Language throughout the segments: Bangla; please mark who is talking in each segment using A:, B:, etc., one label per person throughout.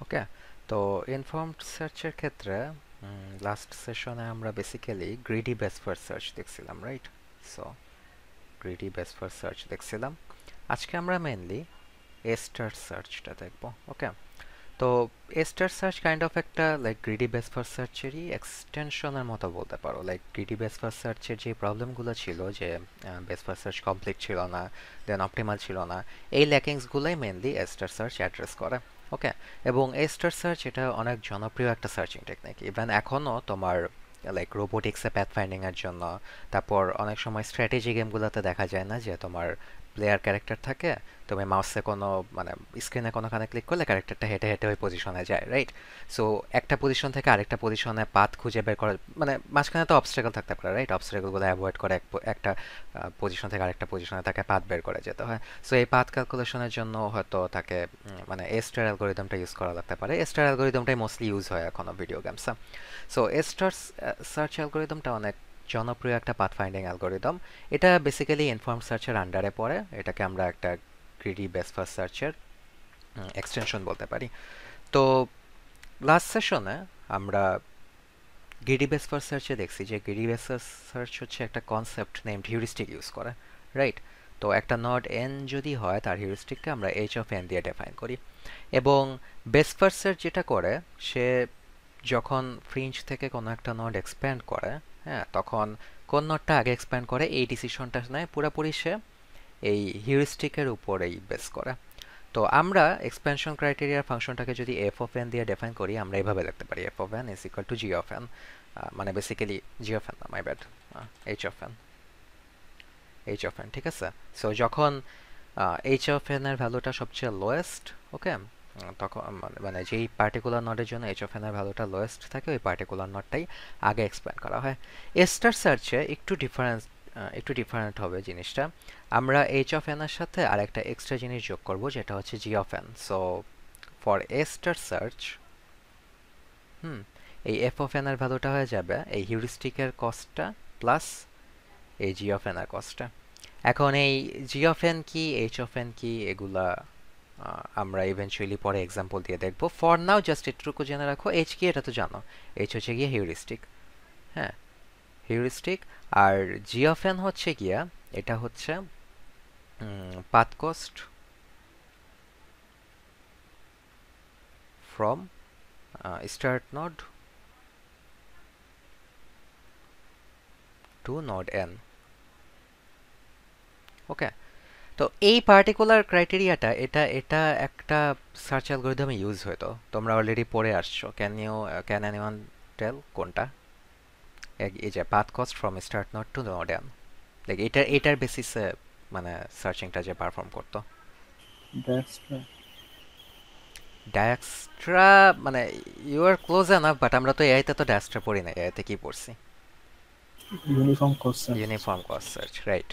A: ওকে, তো ইনফর্মড সার্চের ক্ষেত্রে লাস্ট সেশনে আমরা basically greedy best first search দেখছিলাম, right? So greedy best first search দেখছিলাম। আজকে আমরা মেইনলি এ স্টার সার্চটা দেখব। ওকে, তো এ স্টার সার্চ কাইন্ড অফ একটা লাইক গ্রিডি বেস ফার্স্ট সার্চেরই এক্সটেনশনের মতো বলতে পারো। লাইক গ্রিডি বেস ফার্স্ট সার্চের যে প্রবলেমগুলো ছিল, যে বেস ফার্স্ট সার্চ কমপ্লিট ছিল না, দেন অপটিমাল ছিল না, এই ল্যাকিংসগুলোই মেইনলি এ স্টার সার্চ অ্যাড্রেস করে। ওকে, এবং এ স্টার সার্চ এটা অনেক জনপ্রিয় একটা সার্চিং টেকনিক। ইভেন এখনও তোমার লাইক রোবোটিক্সে প্যাথ ফাইন্ডিং এর জন্য, তারপর অনেক সময় স্ট্র্যাটেজি গেমগুলোতে দেখা যায় না যে তোমার প্লেয়ার ক্যারেক্টার থাকে, তুমি মাউসে কোনো মানে স্ক্রিনে কোনোখানে ক্লিক করলে ক্যারেক্টারটা হেঁটে হেঁটে ওই পজিশনে যায়, রাইট? সো একটা পজিশন থেকে আরেকটা পজিশনে পাথ খুঁজে বের করা, মানে মাঝখানে তো অবস্ট্রাকল থাকতে পারে, রাইট? অবস্ট্রাকলগুলো অ্যাভয়েড করে একটা পজিশন থেকে আরেকটা পজিশনে তাকে পাথ বের করে যেতে হয়। সো এই পাথ ক্যালকুলেশনের জন্য হয়তো তাকে মানে এ স্টার অ্যালগোরিদমটা ইউজ করা লাগতে পারে। এ স্টার অ্যালগোরিদমটাই মোস্টলি ইউজ হয় এখনো ভিডিও গেমসে। সো এ স্টার সার্চ অ্যালগোরিদমটা অনেক জনপ্রিয় একটা পাথ ফাইন্ডিং অ্যালগোরিদম। এটা বেসিক্যালি ইনফর্ম সার্চের আন্ডারে পড়ে। এটাকে আমরা একটা গ্রিডি বেস ফার্স্ট সার্চের এক্সটেনশন বলতে পারি। তো লাস্ট সেশনে আমরা গ্রিডি বেস ফার্স্ট সার্চে দেখছি যে গ্রিডি বেস ফার্স্ট সার্চ হচ্ছে একটা কনসেপ্ট নেমড হিউরিস্টিক ইউজ করে, রাইট? তো একটা নড এন যদি হয়, তার হিউরিস্টিককে আমরা এইচ অফ এন দিয়ে ডিফাইন করি। এবং বেস ফার্স্ট সার্চ যেটা করে, সে যখন ফ্রিঞ্জ থেকে কোনো একটা নড এক্সপ্যান্ড করে, হ্যাঁ, তখন কোন নডটা আগে এক্সপ্যান্ড করে এই ডিসিশনটা নেয় পুরোপুরি সে এই হিউরিস্টিকের উপরেই বেস করে। তো আমরা এক্সপ্যানশন ক্রাইটেরিয়ার ফাংশনটাকে যদি এফ অফ এন দিয়ে ডিফাইন করি, আমরা এইভাবে লিখতে পারি F of N is equal two G of N, মানে বেসিক্যালি জি অফ এন না, my bad, H of N, H of N, ঠিক আছে? সো যখন এইচ অফ এন এর ভ্যালুটা সবচেয়ে লোয়েস্ট, ওকে, তখন মানে যেই পার্টিকুলার নডের জন্য এইচ অফ এন এর ভ্যালুটা লোয়েস্ট থাকে, ওই পার্টিকুলার নডটাই আগে এক্সপ্যান্ড করা হয়। স্টার সার্চে একটু ডিফারেন্ট হবে জিনিসটা। আমরা এইচ অফ এন এর সাথে আর একটা এক্সট্রা জিনিস যোগ করব, যেটা হচ্ছে G of N. So for A star search, এই এফ অফ এন এর ভ্যালুটা হয়ে যাবে এই হিউরিস্টিকের কস্টটা প্লাস এই জি অফ এন এর কস্টটা। এখন এই জি অফ এন কি, এইচ অফ এন কি, এগুলা আমরা ইভেনচুয়ালি পরে এক্সাম্পল দিয়ে দেখব। ফর নাও জাস্ট এটুকু জেনে রাখো, এইচ কি এটা তো জানো, এইচ হচ্ছে গিয়ে হিউরিস্টিক, হ্যাঁ, হিউরিস্টিক। আর জি অফ এন হচ্ছে গিয়া, এটা হচ্ছে path cost from start node to node N. Okay, তো এই পার্টিকুলার ক্রাইটেরিয়াটা, এটা এটা একটা সার্চ অ্যালগোরিদমে ইউজ হতো, তোমরা অলরেডি পড়ে আসছো। ক্যান এনিওয়ান টেল কোনটা? এই যে path cost from start node to node N, like এটার বেসিসে মানে সার্চিংটা যে পারফর্ম করতো।
B: ড্যাক্সট্রা।
A: ডায়াক্সট্রা, মানে you are close enough, but আমরা তো এআইতে তো ডায়াক্সট্রা পড়ি না। এআইতে কি পড়ছি?
B: Uniform cost search.
A: Uniform cost search, right?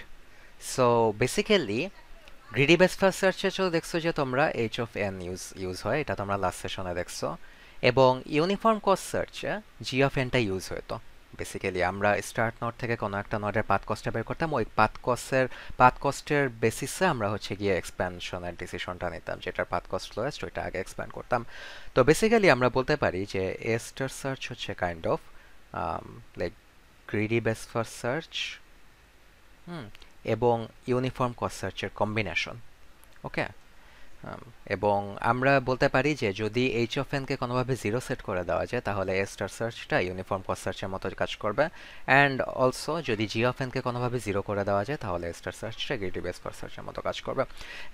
A: So basically greedy best first সার্চে তো দেখছো যে তোমরা এইচ অফ এন ইউজ হয়, এটা তোমরা লাস্ট সেশনে দেখছো। এবং ইউনিফর্ম কস্ট সার্চে জি অফ এনটা ইউজ হতো। বেসিক্যালি আমরা স্টার্ট নোড থেকে কোনো একটা নোডের পাথ কস্টটা বের করতাম, ওই পাথ কস্টের বেসিসে আমরা হচ্ছে গিয়ে এক্সপ্যানশনের ডিসিশনটা নিতাম, যেটার পাথ কস্ট লোয়েস্ট ওইটা আগে এক্সপ্যান্ড করতাম। তো বেসিক্যালি আমরা বলতে পারি যে এ স্টার সার্চ হচ্ছে kind of like greedy best first search এবং ইউনিফর্ম কস্ট সার্চের কম্বিনেশন। ওকে, এবং আমরা বলতে পারি যে যদি এইচ অফ এনকে কোনোভাবে জিরো সেট করে দেওয়া যায়, তাহলে এ স্টার সার্চটা ইউনিফর্ম কস্ট সার্চের মতো কাজ করবে। অ্যান্ড অলসো যদি জি অফ এনকে কোনোভাবে জিরো করে দেওয়া যায়, তাহলে এ স্টার সার্চটা গ্রিডি বেস ফার্স্ট সার্চের মতো কাজ করবে।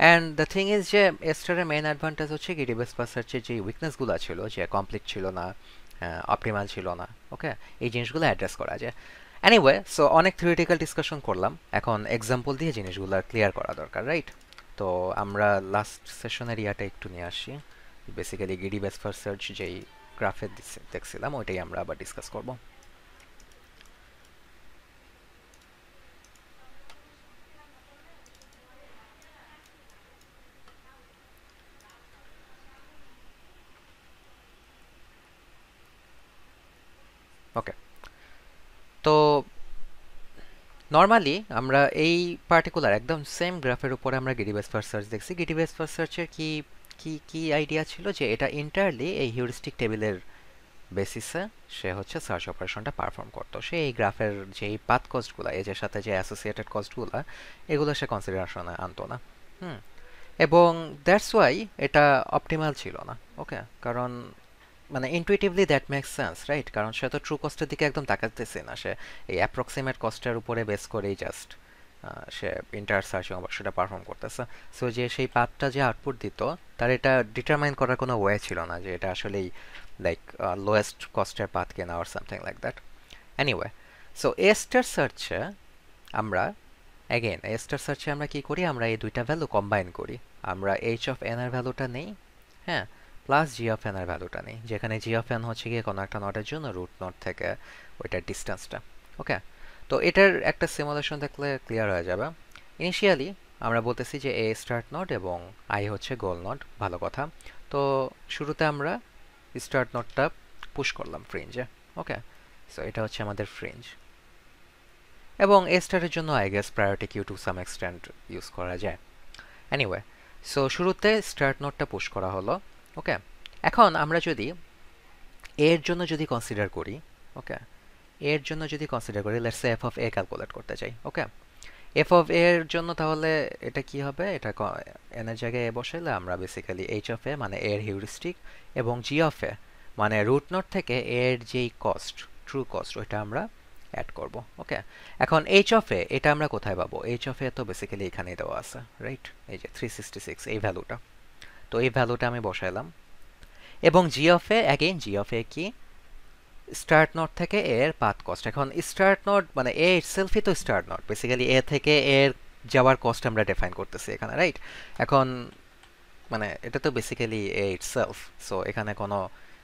A: অ্যান্ড দ্য থিং ইজ যে এ স্টারের মেইন অ্যাডভান্টেজ হচ্ছে গ্রিডি বেস ফার্স্ট সার্চের যে উইকনেসগুলো ছিল, যে কমপ্লিট ছিল না, অপটিমাল ছিল না, ওকে, এই জিনিসগুলো অ্যাড্রেস করা যায়। এনিওয়ে, সো অনেক থিওরিটিক্যাল ডিসকাশন করলাম, এখন এক্সাম্পল দিয়ে জিনিসগুলো ক্লিয়ার করা দরকার, রাইট? তো আমরা লাস্ট সেশনের ইয়াটা একটু নিয়ে আসি। Basically greedy best first search যেই গ্রাফে দেখছিলাম, ওইটাই আমরা আবার ডিসকাস করব। ওকে, তো নর্মালি আমরা এই পার্টিকুলার একদম সেম গ্রাফের উপরে আমরা গ্রিডি বেস ফার্স্ট সার্চ দেখছি। গ্রিডি বেস ফার্স্ট সার্চের কি কি কি আইডিয়া ছিল যে এটা এন্টায়ারলি এই হিউরিস্টিক টেবিলের বেসিসে সে হচ্ছে সার্চ অপারেশনটা পারফর্ম করতো। সে এই গ্রাফের যেই পাথ কস্টগুলো, এজের সাথে যে অ্যাসোসিয়েটেড কস্টগুলো, এগুলো সে কনসিডারেশনে আনতো না। হুম। এবং দ্যাটস ওয়াই এটা অপটিমাল ছিল না। ওকে, কারণ মানে ইনটুইটিভলি দ্যাট মেক্স সেন্স, রাইট? কারণ সে তো ট্রু কস্টের দিকে একদম তাকাতেছে না, সে এই অ্যাপ্রক্সিমেট কস্টের উপরে বেস করেই জাস্ট সে ইন্টার সার্চিং অপারেশনটা পারফর্ম করতেছে। সো যে সেই পাথটা যে আউটপুট দিত, তার এটা ডিটারমাইন করার কোনো ওয়ে ছিল না যে এটা আসলেই লাইক লোয়েস্ট কস্টের পাথ কিনা or something like that. Anyway, so A star সার্চে আমরা অ্যাগেন এ স্টার সার্চে আমরা কি করি, আমরা এই দুইটা ভ্যালু কম্বাইন করি। আমরা এইচ অফ এন এর ভ্যালুটা নেই, হ্যাঁ, প্লাস জি অফ এন এর ভ্যালুটা নেই, যেখানে জি অফ এন হচ্ছে গিয়ে কোনো একটা নটের জন্য রুট নট থেকে ওইটার ডিস্টেন্সটা। ওকে, তো এটার একটা সিমুলেশন দেখলে ক্লিয়ার হয়ে যাবে। ইনিশিয়ালি আমরা বলতেছি যে এ স্টার্ট নট এবং আই হচ্ছে গোল নট, ভালো কথা। তো শুরুতে আমরা স্টার্ট নটটা পুশ করলাম ফ্রিঞ্জে। ওকে, সো এটা হচ্ছে আমাদের ফ্রিঞ্জ, এবং এ স্টারের জন্য I guess priority queue to some extent use করা যায়। এনিওয়ে, সো শুরুতে স্টার্ট নোটটা পুশ করা হলো। ওকে, এখন আমরা যদি এর জন্য যদি কনসিডার করি, ওকে, এর জন্য যদি কনসিডার করি, let's say F of A calculate করতে চাই। ওকে, এফ অফ এর জন্য তাহলে এটা কি হবে, এটা এন এর জায়গায় এ বসাইলে আমরা বেসিক্যালি এইচ অফ এ মানে এর হিউরিস্টিক এবং জি অফ এ মানে রুট নোট থেকে এর যেই কস্ট, ট্রু কস্ট, ওইটা আমরা অ্যাড করব। ওকে, এখন এইচ অফ এ এটা আমরা কোথায় পাবো? এইচ অফ এ তো বেসিক্যালি এখানেই দেওয়া আছে, রাইট? এই যে 366 এই ভ্যালুটা, তো এই ভ্যালুটা আমি বসাইলাম। এবং G of A, again G of A কি, স্টার্ট নোট থেকে এর পাথ কস্ট। এখন স্টার্ট নোট মানে এ ইটসেলফই তো স্টার্ট নোট, বেসিক্যালি এ থেকে এর যাওয়ার কস্ট আমরা ডিফাইন করতেছি এখানে, রাইট? এখন মানে এটা তো বেসিক্যালি এ ইটসেলফ, সো এখানে কোনো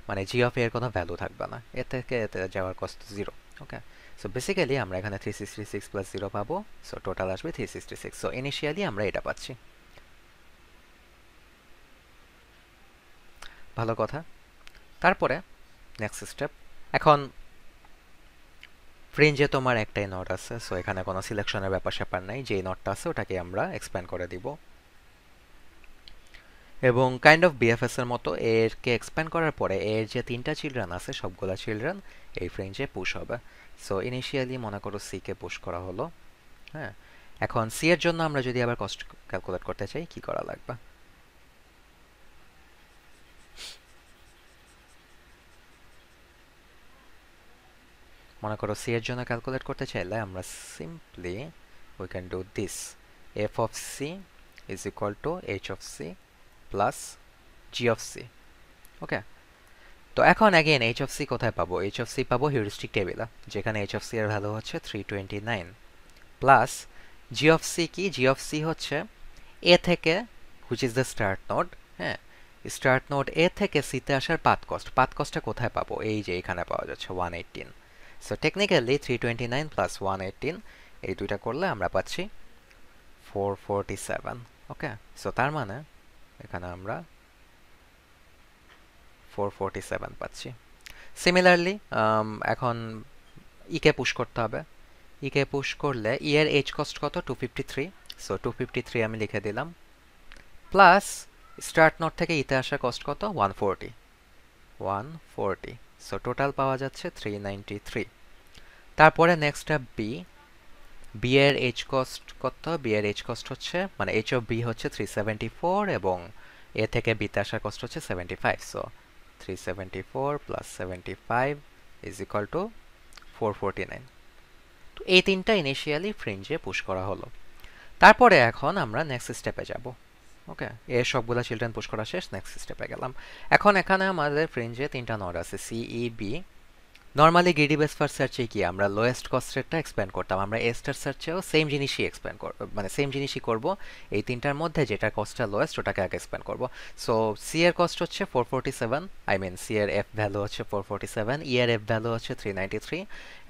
A: মানে জি অফ এর কোনো ভ্যালু থাকবে না, এ থেকে এতে যাওয়ার কস্ট 0। ওকে, সো বেসিক্যালি আমরা এখানে 366 প্লাস 0 পাবো, সো টোটাল আসবে 366। সো ইনিশিয়ালি আমরা এটা পাচ্ছি, ভালো কথা। তারপরে নেক্সট স্টেপ, এখন ফ্রিঞ্জে তোমার একটাই নট আছে, সো এখানে কোনো সিলেকশনের ব্যাপার স্যাপার নাই, যেই নটটা আছে ওটাকে আমরা এক্সপ্যান্ড করে দিব। এবং কাইন্ড অফ বিএফএস এর মতো এরকে এক্সপ্যান্ড করার পরে এর যে তিনটা চিলড্রেন আছে, সবগুলা চিলড্রেন এই ফ্রিঞ্জে পুশ হবে। সো ইনিশিয়ালি মনে করো সি কে পুশ করা হলো। হ্যাঁ, এখন সি এর জন্য আমরা যদি আবার কস্ট ক্যালকুলেট করতে চাই, কি করা লাগবে? মনে করো সি এর জন্য ক্যালকুলেট করতে চাইলে আমরা simply we can do this, F of C is equal to H of C plus G of C. Okay, তো এখন অ্যাগেন এইচ অফ সি কোথায় পাবো? এইচ অফ সি পাবো হিউরিস্টিক টেবিলে, যেখানে এইচ অফ সি এর ভ্যালু হচ্ছে 329 প্লাস জি অফ সি কি, জি অফ সি হচ্ছে এ থেকে, which is the start node, হ্যাঁ, স্টার্ট নোড এ থেকে সিতে আসার পাথ কস্ট। পাথ কস্টটা কোথায় পাবো? এই যে এখানে পাওয়া যাচ্ছে 118। সো টেকনিক্যালি 329 প্লাস 118 এই দুইটা করলে আমরা পাচ্ছি 447। ওকে, সো তার মানে এখানে আমরা 447 পাচ্ছি। সিমিলারলি এখন ইকে পুশ করতে হবে। ইকে পুশ করলে ই এর এইচ কস্ট কত? 253। সো 253 আমি লিখে দিলাম, প্লাস স্টার্ট নোট থেকে ইতে আসা কস্ট কত? 140। 140, সো টোটাল পাওয়া যাচ্ছে 393। তারপরে নেক্সট স্টেপ বি, বি এর এইচ কস্ট কত? বি এর এইচ কস্ট হচ্ছে মানে এইচ অফ বি হচ্ছে 374 এবং এ থেকে বিতে আসার কস্ট হচ্ছে 75। So 374 plus 75 is equal two 449। তো এই তিনটা ইনিশিয়ালি ফ্রিঞ্জে পুশ করা হলো। তারপরে এখন আমরা নেক্সট স্টেপে যাব। ওকে, এর সবগুলা চিলড্রেন পুশ করা শেষ, নেক্সট স্টেপে গেলাম। এখন এখানে আমাদের ফ্রিঞ্জে তিনটা নোড আছে, C E B. Normally greedy best first সার্চে কি আমরা লোয়েস্ট কস্ট রেটটা এক্সপ্যান্ড করতাম, আমরা এ স্টার সার্চেও সেম জিনিসই এক্সপ্যান্ড মানে সেম জিনিসই করব। এই তিনটার মধ্যে যেটা কস্টটা লোয়েস্ট ওটাকে আগে এক্সপ্যান্ড করব। সো সি এর কস্ট হচ্ছে 447, আই মিন সি এর এফ ভ্যালু হচ্ছে 447, ই এর এফ ভ্যালু হচ্ছে 393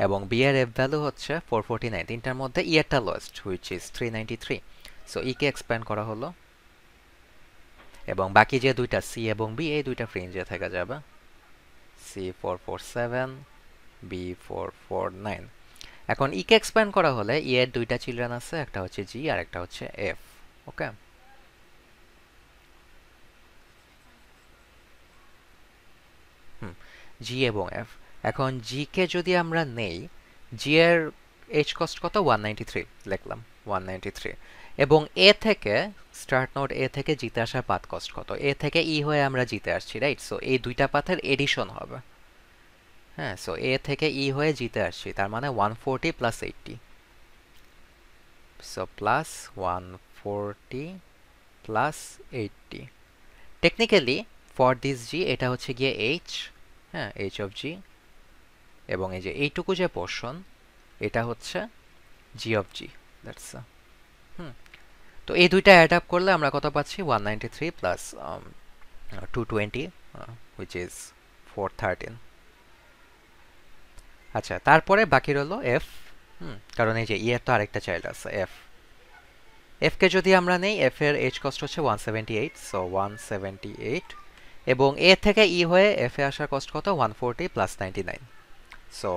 A: এবং বি এর এফ ভ্যালু হচ্ছে 449। তিনটার মধ্যে ই এরটা lowest, which is 393। So E কে এক্সপ্যান্ড করা হলো এবং বাকি যে দুইটা সি এবং বি, এই দুইটা ফ্রিঞ্জে থেকে যাবে, সি 447, B449। এখন ই কে এক্সপ্যান্ড করা হলে ই এর দুইটা চিলড্রেন আছে, একটা হচ্ছে জি আর একটা হচ্ছে এফ। ওকে, জি এবং এফ। এখন জি কে যদি আমরা নেই, জি এর এইচ কস্ট কত? 193 লিখলাম, 193। এবং এ থেকে স্টার্ট নোড এ থেকে জিতে আসার পাথ কস্ট কত? এ থেকে ই হয়ে আমরা জিতে আসছি, রাইট? সো এই দুইটা পাথের এডিশন হবে। হ্যাঁ, সো এ থেকে ই হয়ে জিতে আসছি, তার মানে 140 plus 80। So plus 140 plus 80। Technically for this G এটা হচ্ছে গিয়ে এইচ, হ্যাঁ, এইচ অফ জি। এবং এই যে এইটুকু যে পোর্শন, এটা হচ্ছে জি অফ জি। দ্যাটস হুম। তো এই দুইটা অ্যাড আপ করলে আমরা কত পাচ্ছি? 193 প্লাস 220, হুইচ ইজ 413। আচ্ছা, তারপরে বাকি রইল এফ। কারণ এই যে ই এর তো আরেকটা চাইল্ড আছে এফ। এফ কে যদি আমরা নেই, এফ এর এইচ কস্ট হচ্ছে 178, সো 178। এবং এ থেকে ই হয়ে এফ এ আসার কস্ট কত? 140 প্লাস 99, সো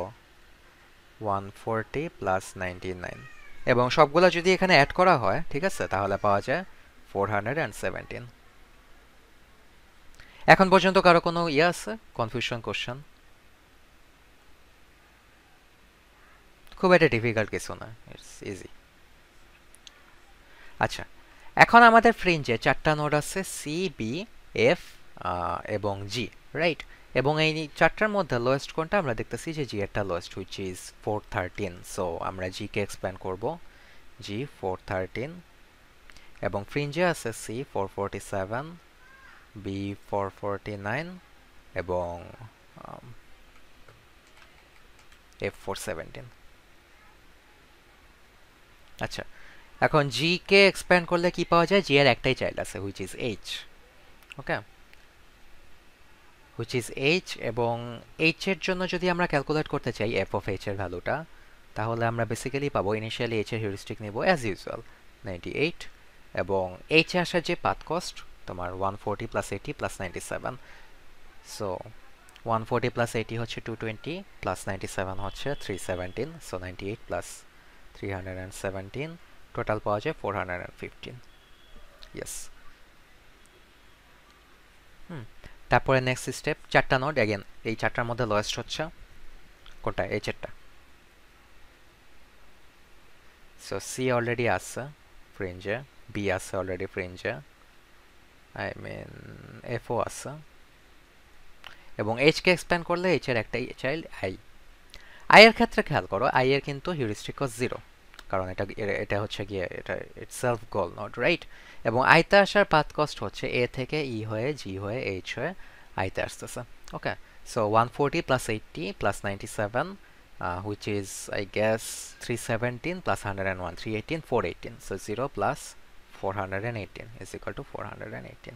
A: 140 প্লাস 99। এবং সবগুলো যদি এখানে অ্যাড করা হয়, ঠিক আছে, তাহলে পাওয়া যায় 417। এখন পর্যন্ত কারো কোনো ইয়ে আছে? Confusion, question? খুব একটা ডিফিকাল্ট কিছু না, ইটস ইজি। আচ্ছা, এখন আমাদের ফ্রিঞ্জে চারটা নোড আছে, সি, বি, এফ এবং জি, রাইট? এবং এই চারটার মধ্যে লোয়েস্ট কোনটা? আমরা দেখতেছি যে জি এরটা লোয়েস্ট, হুইচ ইজ 413। সো আমরা জি কে এক্সপ্যান্ড করব, জি 413। এবং ফ্রিঞ্জে আছে সি 447, বি 449 এবং এফ 417। আচ্ছা, এখন জি কে এক্সপ্যান্ড করলে কি পাওয়া যায়? জি এর একটাই চাইল্ড আছে, which is H. Okay, which is H. এবং এইচ এর জন্য যদি আমরা ক্যালকুলেট করতে চাই এফ অফ এইচ এর ভ্যালুটা, তাহলে আমরা বেসিক্যালি পাবো, ইনিশিয়ালি এইচ এর হিউরিস্টিক নিব অ্যাজ ইউজুয়াল 98। এবং এইচ এ আসার যে পাথ কস্ট তোমার 140 প্লাস 80 প্লাস 97। সো 140 প্লাস 80 হচ্ছে 220, প্লাস 97 হচ্ছে 317। সো 98 প্লাস 317, টোটাল পাওয়া যায় 415। ইয়েস। তারপরে নেক্সট স্টেপ, চারটা নোড অ্যাগেন, এই চারটার মধ্যে লোয়েস্ট হচ্ছে কোনটা? এইচ এরটা। সো সি অলরেডি আছে ফ্রিঞ্জে, বি আছে অলরেডি ফ্রিঞ্জে, আই মিন এফও আছে। এবং এইচ কে এক্সপ্যান্ড করলে এইচ এর একটাই চাইল্ড আই। আই এর ক্ষেত্রে খেয়াল করো, আই এর কিন্তু হিউরিস্টিক কস্ট 0, কারণ এটা হচ্ছে গিয়ে এটা ইটসেলফ গোল নোড, রাইট? এবং আইতে আসার পাথ কস্ট হচ্ছে এ থেকে ই হয়ে জি হয়ে এইচ হয়ে আইতে আসতেছে। Okay, so 140 plus 80 plus 97, which is I guess 317 plus 101, 318, 418. So 0 plus 418 is equal to 418.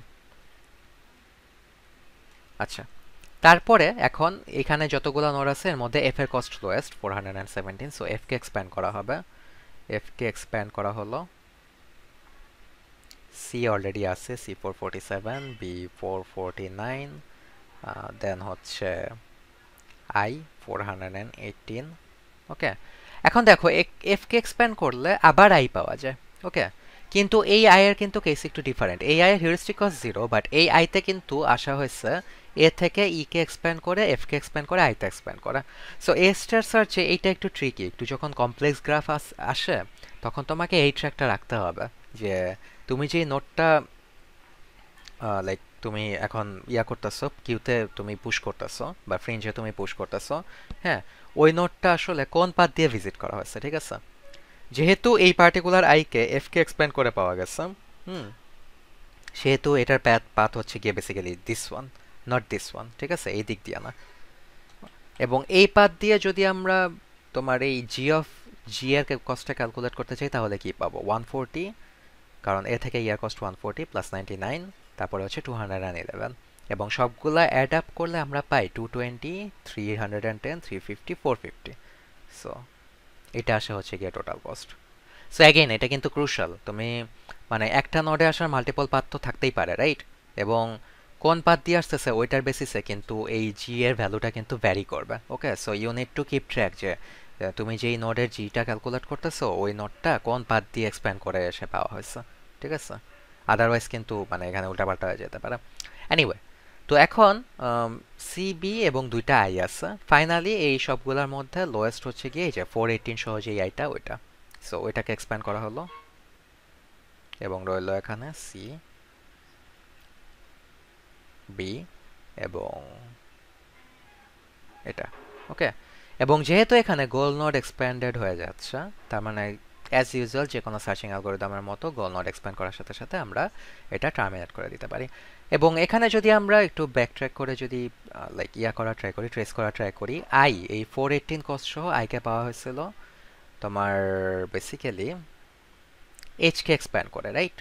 A: আচ্ছা, তারপরে এখন এখানে যতগুলো নোড আছে এর মধ্যে এফ এর কস্ট লোয়েস্ট 417, সো এফ কে এক্সপ্যান্ড করা হবে। এফ কে এক্সপ্যান্ড করা হলো, সি অলরেডি আছে, সি 447, বি 449, দেন হচ্ছে আই 418। ওকে, এখন দেখো এফ কে এক্সপ্যান্ড করলে আবার আই পাওয়া যায়। ওকে, কিন্তু এই আই এর কিন্তু কেস একটু ডিফারেন্ট। এই আই এর হিউরিস্টিক কস্ট 0, বাট এই আইতে কিন্তু আসা হয়েছে এ থেকে ই কে এক্সপ্যান্ড করে, এফ কে এক্সপ্যান্ড করে, আইতে এক্সপ্যান্ড করা। সো এ স্টার সার্চে এইটা একটু ট্রিকি, একটু যখন কমপ্লেক্স গ্রাফ আসে তখন তোমাকে এই ট্র্যাকটা রাখতে হবে যে তুমি যে নোটটা লাইক তুমি এখন ইয়া করতেছো, কিউতে তুমি পুশ করতেছো বা ফ্রেঞ্জে তুমি পুশ করতেছো, হ্যাঁ, ওই নোটটা আসলে কোন পাথ দিয়ে ভিজিট করা হয়েছে, ঠিক আছে? যেহেতু এই পার্টিকুলার আইকে এফ কে এক্সপ্যান্ড করে পাওয়া গেছে, হুম, সেহেতু এটার পাথ হচ্ছে গিয়ে basically this one, not this one, ঠিক আছে? এই দিক দিয়ে না। এবং এই পাথ দিয়ে যদি আমরা তোমার এই জি এর কস্টটা ক্যালকুলেট করতে চাই, তাহলে কি পাবো? 140, কারণ এ থেকে ইয়ার কস্ট 140 প্লাস 99, তারপরে হচ্ছে 211। এবং সবগুলা অ্যাড আপ করলে আমরা পাই 220, 310, 350, 450। সো এটা আসে হচ্ছে গিয়ে টোটাল কস্ট। সো অ্যাগেন এটা কিন্তু ক্রুশাল, তুমি মানে একটা নোডে আসার মাল্টিপল পাথ তো থাকতেই পারে, রাইট? এবং কোন পাথ দিয়ে আসতেছে ওইটার বেসিসে কিন্তু এই জি এর ভ্যালুটা কিন্তু ভ্যারি করবে। Okay, so you need to keep track যে তুমি যেই নোডের জিটা ক্যালকুলেট করতেছো ওই নোডটা কোন পাথ দিয়ে এক্সপ্যান্ড করে এসে পাওয়া হয়েছে, ঠিক আছে? আদারওয়াইজ কিন্তু মানে এখানে উল্টাপাল্টা হয়ে যেতে পারে। এনিওয়ে, তো এখন সি বি এবং দুইটা আই আছে। ফাইনালি এই সবগুলোর মধ্যে লোয়েস্ট হচ্ছে গিয়ে এই যে 418 সহ যে আইটা ওইটা। সো ওইটাকে এক্সপ্যান্ড করা হলো এবং রইল এখানে সি বি এবং এটা। ওকে, এবং যেহেতু এখানে গোল নোড এক্সপ্যান্ডেড হয়ে যাচ্ছে, তার মানে অ্যাজ ইউজুয়াল যে কোনো সার্চিং অ্যালগরিদমের মতো গোল নোড এক্সপ্যান্ড করার সাথে সাথে আমরা এটা টার্মিনেট করে দিতে পারি। এবং এখানে যদি আমরা একটু ব্যাক ট্র্যাক করে যদি লাইক করা ট্রাই করি, ট্রেস করা ট্রাই করি, আই এই 418 কস্ট সহ আইকে পাওয়া হয়েছিল তোমার বেসিক্যালি এইচকে এক্সপ্যান্ড করে, রাইট?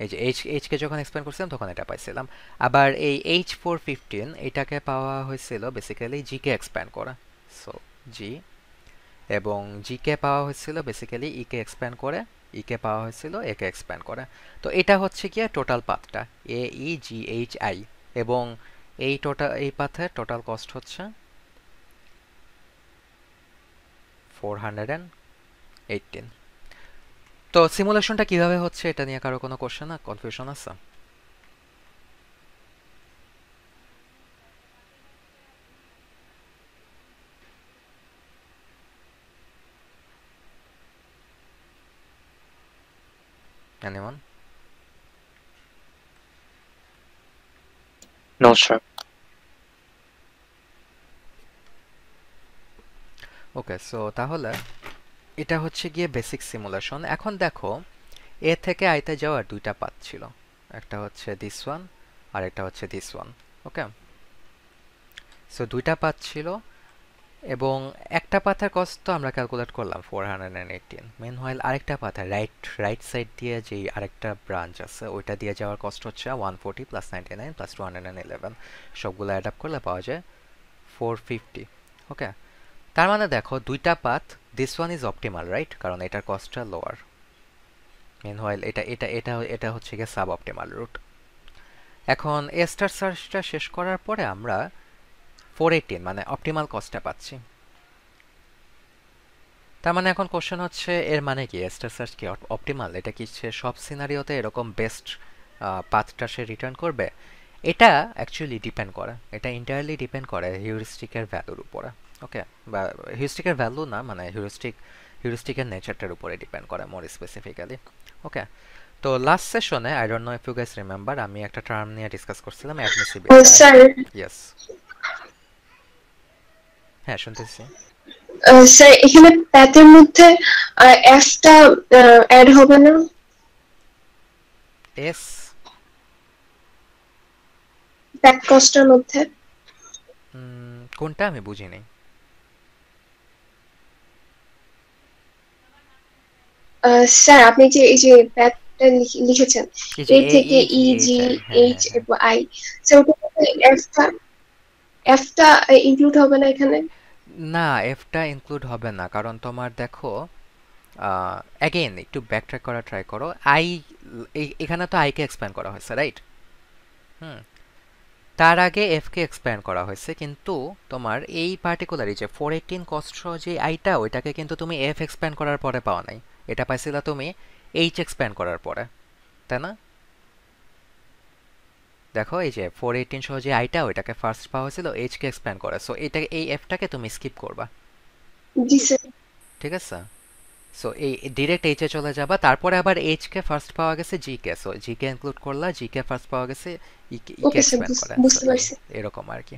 A: এই যে এইচকে যখন এক্সপ্যান্ড করছিলাম তখন এটা পাইছিলাম। আবার এই H415 এটাকে পাওয়া হয়েছিল বেসিক্যালি জিকে এক্সপ্যান্ড করা। সো জি, এবং জিকে পাওয়া হয়েছিল বেসিক্যালি ইকে এক্সপ্যান্ড করে, ইকে পাওয়া হয়েছিল একে এক্সপ্যান্ড করে। তো এটা হচ্ছে গিয়ে টোটাল পাথটা AEGHI, এবং এই পাথের টোটাল কস্ট হচ্ছে 418। তো সিমুলেশনটা কিভাবে হচ্ছে এটা নিয়ে কারো কোনো কোশ্চেন না কনফিউশন আছে? Anyone?
C: No, sir.
A: ওকে, সো তাহলে এটা হচ্ছে গিয়ে বেসিক সিমুলেশন। এখন দেখো এ থেকে আইতে যাওয়ার দুইটা পাথ ছিল, একটা হচ্ছে দিস ওয়ান আর একটা হচ্ছে দিস ওয়ান। ওকে, সো দুইটা পাথ ছিল এবং একটা পাথের কস্ট তো আমরা ক্যালকুলেট করলাম 418। মেন হোয়াইল আরেকটা পাথের রাইট সাইড দিয়ে যে আরেকটা ব্রাঞ্চ আছে ওইটা দিয়ে যাওয়ার কস্ট হচ্ছে 140 প্লাস 99 প্লাস 211। সবগুলো অ্যাড আপ করলে পাওয়া যায় 450। ওকে, তার মানে দেখো দুইটা path, this one is optimal, right? কারণ এটার কস্টটা লোয়ার। মেন হোয়াইল এটা এটা এটা এটা হচ্ছে গিয়ে সাব অপটিমাল রুট। এখন এ স্টার সার্চটা শেষ করার পরে আমরা 418 মানে অপটিমাল কস্টটা পাচ্ছি। তার মানে এখন কোশ্চেন হচ্ছে এর মানে কি স্টার সার্চ কি অপটিমাল? এটা কি সে সব সিনারিওতে এরকম বেস্ট পাথটা সে রিটার্ন করবে? এটা অ্যাকচুয়ালি ডিপেন্ড করে, এটা এন্টায়ারলি ডিপেন্ড করে হিউরিস্টিকের ভ্যালুর উপরে। ওকে, বা হিউরিস্টিকের ভ্যালু না, মানে হিউরিস্টিকের নেচারটার উপরে ডিপেন্ড করে মোর স্পেসিফিক্যালি। ওকে, তো লাস্ট সেশনে I don't know if you guys remember আমি একটা টার্ম নিয়ে ডিসকাস করছিলাম অ্যাডমিসিবিলিটি।
D: স্যার
A: ইয়েস, হ্যাঁ শুনতেছি।
D: স্যার এখানে প্যাথের মধ্যে এফটা অ্যাড হবে না?
A: এস
D: প্যাথ কস্টের মধ্যে
A: কোনটা আমি বুঝিনি।
D: স্যার আপনি যে এই যে প্যাথটা লিখেছেন
A: এই যে
D: এ থেকে
A: AEGHI,
D: ই জি
A: হ্যাঁ
D: এইচ
A: হ্যাঁ হ্যাঁ।
D: এবং আই, স্যার ওটাতে এফটা ইনক্লুড হবে না এখানে?
A: না, এফটা ইনক্লুড হবে না, কারণ তোমার দেখো অ্যাগেইন একটু ব্যাকট্র্যাক করা ট্রাই করো। এখানে তো আইকে এক্সপ্যান্ড করা হয়েছে, রাইট? হুম, তার আগে এফকে এক্সপ্যান্ড করা হয়েছে, কিন্তু তোমার এই পার্টিকুলারই যে 418 কস্ট যে আইটা ওইটাকে কিন্তু তুমি এফ এক্সপ্যান্ড করার পরে পাওয়া নাই, এটা পাইছিলা তুমি এইচ এক্সপ্যান্ড করার পরে, তাই না? দেখো এই যে 418 সহ যে আইটা ওইটাকে ফার্স্ট পাওয়া হয়েছিল এইচ কে এক্সপ্যান্ড করে, সো এটা এই এফটাকে তুমি স্কিপ করবা,
D: জি স্যার।
A: ঠিক আছে? সো এই ডিরেক্ট এইচ এ চলে যাবা, তারপরে আবার এইচ কে ফার্স্ট পাওয়া গেছে জি কে, সো জি কে ইনক্লুড করলা, জি কে ফার্স্ট পাওয়া গেছে ই কে
D: ওকে স্যার,
A: এক্সপ্যান্ড করে, সো
D: বুঝতে পারছি।
A: এরকম আর কি,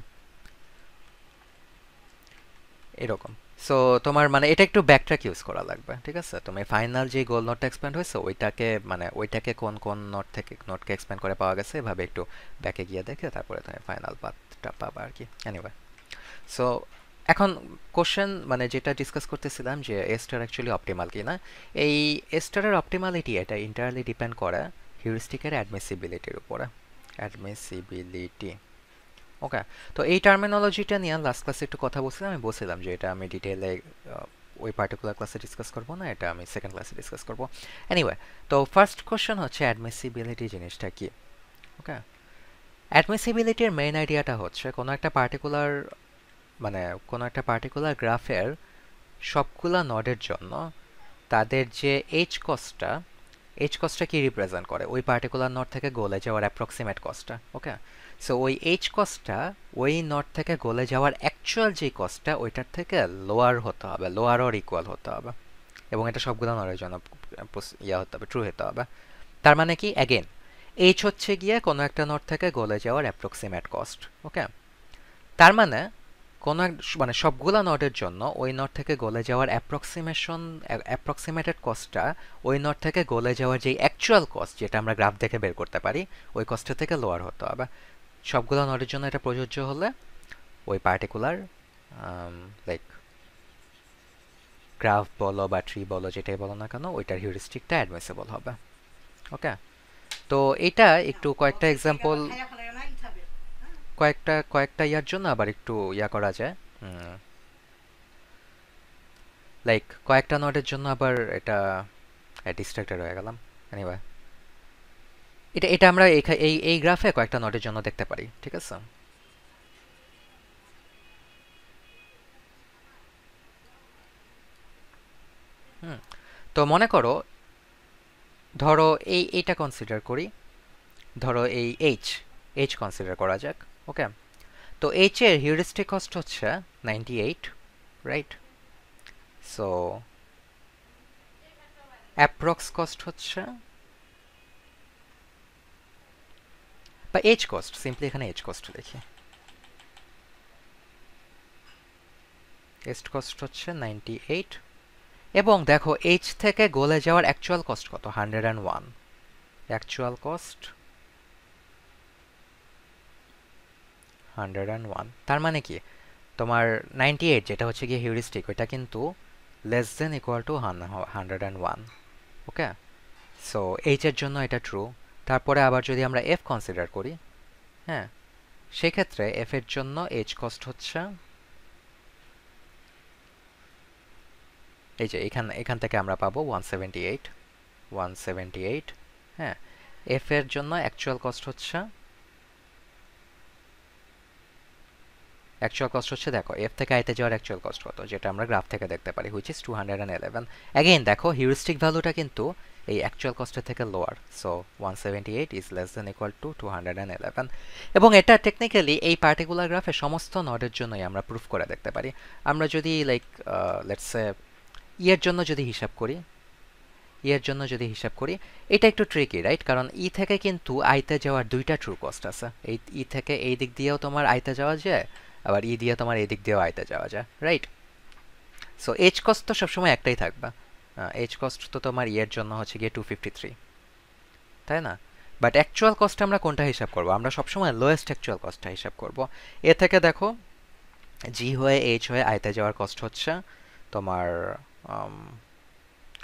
A: এরকম। সো তোমার মানে এটা একটু ব্যাকট্র্যাক ইউজ করা লাগবে, ঠিক আছে? তুমি ফাইনাল যে গোল নোটটা এক্সপ্যান্ড হয়েছে ওইটাকে মানে ওইটাকে কোন কোন নোট থেকে নোটকে এক্সপ্যান্ড করে পাওয়া গেছে এভাবে একটু ব্যাকে গিয়ে দেখে তারপরে তুমি ফাইনাল পাথটা পাবা আর কি। এনিওয়ে, সো এখন কোশ্চেন মানে যেটা ডিসকাস করতেছিলাম যে এ স্টার অ্যাকচুয়ালি অপটিমাল কি না, এই এ স্টারের অপটিমালিটি এটা ইন্টারলি ডিপেন্ড করে হিউরিস্টিকের অ্যাডমিসিবিলিটির উপরে। অ্যাডমিসিবিলিটি, ওকে। তো এই টার্মিনোলজিটা নিয়ে লাস্ট ক্লাসে একটু কথা বলছিলাম, আমি বলছিলাম যে এটা আমি ডিটেইলে ওই পার্টিকুলার ক্লাসে ডিসকাস করব না, এটা আমি সেকেন্ড ক্লাসে ডিসকাস করব। এনিওয়ে, তো ফার্স্ট কোশ্চেন হচ্ছে অ্যাডমিসিবিলিটি জিনিসটা কি? ওকে, অ্যাডমিসিবিলিটির মেইন আইডিয়াটা হচ্ছে কোনো একটা পার্টিকুলার গ্রাফের সবগুলা নডের জন্য তাদের যে এইচ কস্টটা এইচ কস্টটা কি রিপ্রেজেন্ট করে? ওই পার্টিকুলার নট থেকে গোলে যাওয়ার অ্যাপ্রক্সিমেট কস্টটা। ওকে, সো ওই এইচ কস্টটা ওই নট থেকে গোলে যাওয়ার অ্যাকচুয়াল যে কস্টটা ওইটার থেকে লোয়ার হতে হবে, লোয়ার অর ইকুয়াল হতে হবে, এবং এটা সবগুলো নটের জন্য ইয়া হতে হবে, ট্রু হতে হবে। তার মানে কি, অ্যাগেন এইচ হচ্ছে গিয়ে কোনো একটা নট থেকে গোলে যাওয়ার অ্যাপ্রক্সিমেট কস্ট। ওকে, তার মানে কোনো মানে সবগুলা নটের জন্য ওই নট থেকে গলে যাওয়ার অ্যাপ্রক্সিমেটেড কস্টটা ওই নট থেকে গলে যাওয়ার যে অ্যাকচুয়াল কস্ট, যেটা আমরা গ্রাফ দেখে বের করতে পারি, ওই কস্টের থেকে লোয়ার হতে হবে। সবগুলো নটের জন্য এটা প্রযোজ্য হলে ওই পার্টিকুলার লাইক গ্রাফ বলো বা ট্রি বলো, যেটাই বলো না কেন, ওইটার হিউরিস্টিকটা অ্যাডমিসেবল হবে। ওকে, তো এটা একটু কয়েকটা এক্সাম্পল, কয়েকটা ইয়ার জন্য আবার একটু ইয়া করা যায়, লাইক কয়েকটা নোটের জন্য আবার এটা ডিস্ট্রাক্টেড হয়ে গেলাম। এনিওয়ে, এটা আমরা এই গ্রাফে কয়েকটা নোটের জন্য দেখতে পারি, ঠিক আছে? তো মনে করো, ধরো এইটা কনসিডার করি, ধরো এই এইচ কনসিডার করা যাক। ওকে, তো এইচ এর হিউরিস্টিক কস্ট হচ্ছে 98, রাইট? সো অ্যাপ্রক্স কস্ট হচ্ছে, বা এইচ কস্ট, সিম্পলি এখানে এইচ কস্ট লিখি, এইচ কস্ট হচ্ছে 98, এবং দেখো এইচ থেকে গোলে যাওয়ার অ্যাকচুয়াল কস্ট কত? 101। অ্যাকচুয়াল কস্ট 101, তার মানে কি তোমার 98 যেটা হচ্ছে গিয়ে হিউরিস্টিক, ওইটা কিন্তু লেস দেন ইকুয়াল টু 101। ওকে, সো এইচ এর জন্য এটা ট্রু। তারপরে আবার যদি আমরা এফ কনসিডার করি, হ্যাঁ, সেক্ষেত্রে এফ এর জন্য এইচ কস্ট হচ্ছে, এই যে এখান থেকে আমরা পাবো 178। হ্যাঁ, এফ এর জন্য অ্যাকচুয়াল কস্ট হচ্ছে, দেখো এফ থেকে আইতে যাওয়ার অ্যাকচুয়াল কস্ট কত, যেটা আমরা গ্রাফ থেকে দেখতে পারি, হুইচ ইজ 211। অ্যাগেইন দেখো হিউরিস্টিক ভ্যালুটা কিন্তু এই অ্যাকচুয়াল কস্টের থেকে lower, so 178 is less than equal two 211। এবং এটা টেকনিক্যালি এই পার্টিকুলার গ্রাফে সমস্ত নডের জন্যই আমরা প্রুফ করে দেখতে পারি। আমরা যদি লাইক লেটস সে ইয়ের জন্য যদি হিসাব করি, এটা একটু ট্রিকি, রাইট? কারণ ই থেকে কিন্তু আইতে যাওয়ার দুইটা ট্রু কস্ট আছে। এই ই থেকে এই দিক দিয়েও তোমার আইতে যাওয়া যায়, আবার ই দিয়ে তোমার এই দিক দিয়েও আইতে যাওয়া যায়, রাইট? সো এইচ কস্ট তো সবসময় একটাই থাকবে। এইচ কস্ট তো তোমার ইয়ের জন্য হচ্ছে গিয়ে 253, তাই না? বাট অ্যাকচুয়াল কস্ট আমরা কোনটা হিসাব করব? আমরা সবসময় লোয়েস্ট অ্যাকচুয়াল কস্টটা হিসাব করব। এ থেকে দেখো জি হয়ে এইচ হয়ে আইতে যাওয়ার কস্ট হচ্ছে তোমার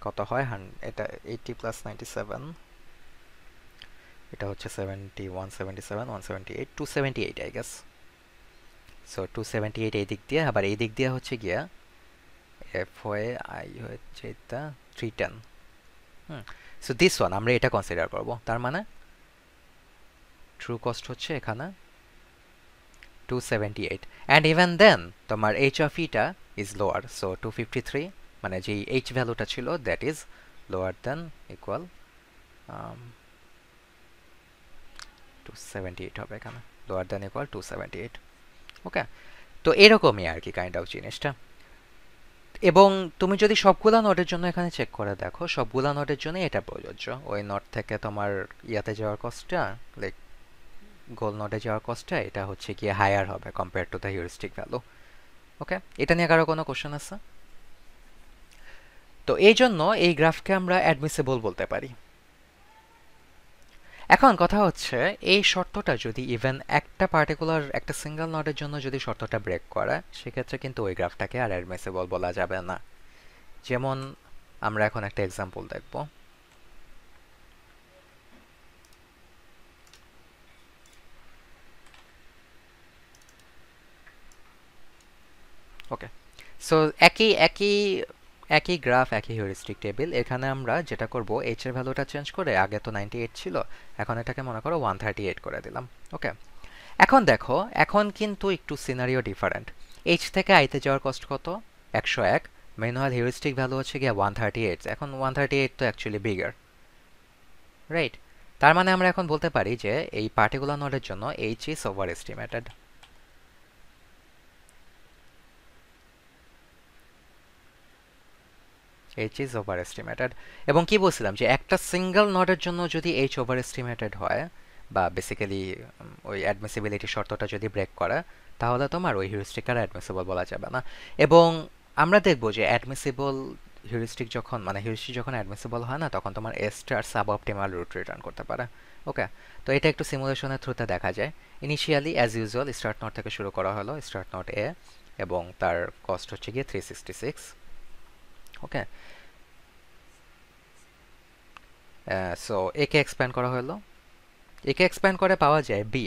A: কত হয়, এটা 80 প্লাস 97, এটা হচ্ছে 71, 77, 178, 278 আই গেস। সো 278 এই দিক দিয়ে, আবার এই দিক দিয়ে হচ্ছে গিয়া এফ হয়ে আই হচ্ছে এটা 310। সো দিস ওয়ান আমরা এটা কনসিডার করব। তার মানে ট্রু কস্ট হচ্ছে এখানে 278, অ্যান্ড ইভেন দেন তোমার H of eta is lower, so 253, মানে যে এইচ ভ্যালুটা ছিল that is lower than equal 278 হবে এখানে, লোয়ার দেন ইকুয়াল 278। ওকে, তো এরকমই আর কি কাইন্ড অফ জিনিসটা। এবং তুমি যদি সবগুলা নোটের জন্য এখানে চেক করে দেখো, সবগুলা নোটের জন্য এটা প্রযোজ্য। ওই নোট থেকে তোমার ইয়াতে যাওয়ার কস্টটা, লাইক গোল নোটে যাওয়ার কস্টটা, এটা হচ্ছে গিয়ে হায়ার হবে compare to the heuristic value. Okay, এটা নিয়ে কারো কোনো কোশ্চেন আছে? তো এই জন্য এই গ্রাফকে আমরা অ্যাডমিসেবল বলতে পারি। এখন কথা হচ্ছে, এই শর্তটা যদি ইভেন একটা পার্টিকুলার একটা সিঙ্গেল নোটের জন্য যদি শর্তটা ব্রেক করে, সেক্ষেত্রে কিন্তু ওই গ্রাফটাকে আর অ্যাডমিসেবল বলা যাবে না। যেমন আমরা এখন একটা এক্সাম্পল দেখব। ওকে, সো একই গ্রাফ, একই হিউরিস্টিক টেবিল। এখানে আমরা যেটা করব, এইচ এর ভ্যালুটা চেঞ্জ করে, আগে তো 98 ছিল, এখন এটাকে মনে করো 138 করে দিলাম। ওকে, এখন দেখো, এখন কিন্তু একটু সিনারিও ডিফারেন্ট। এইচ থেকে আইতে যাওয়ার কস্ট কত? 101। মেনুয়াল হিউরিস্টিক ভ্যালু হচ্ছে গিয়ে 138। এখন 138 তো অ্যাকচুয়ালি বিগার, রাইট? তার মানে আমরা এখন বলতে পারি যে এই পার্টিকুলার নোডের জন্য h is over estimated. h is over estimated. এবং কি বলছিলাম যে একটা সিঙ্গেল নোডের জন্য যদি h ওভার এস্টিমেটেড হয়, বা বেসিক্যালি ওই অ্যাডমিসিবিলিটি শর্তটা যদি ব্রেক করে, তাহলে তোমার ওই হিউরিস্টিক আর অ্যাডমিসিবল বলা যাবে না। এবং আমরা দেখব যে অ্যাডমিসিবল হিউরিস্টিক যখন হিউরিস্টিক যখন অ্যাডমিসিবল হয় না, তখন তোমার A star suboptimal route return করতে পারে। ওকে, তো এটা একটু সিমুলেশনের থ্রুতে দেখা যায়। Initially as usual start node থেকে শুরু করা হলো, স্টার্ট নোট এ, এবং তার কস্ট হচ্ছে গিয়ে 366। ওকে, সো একে এক্সপ্যান্ড করা হলো, একে এক্সপ্যান্ড করে পাওয়া যায় বি।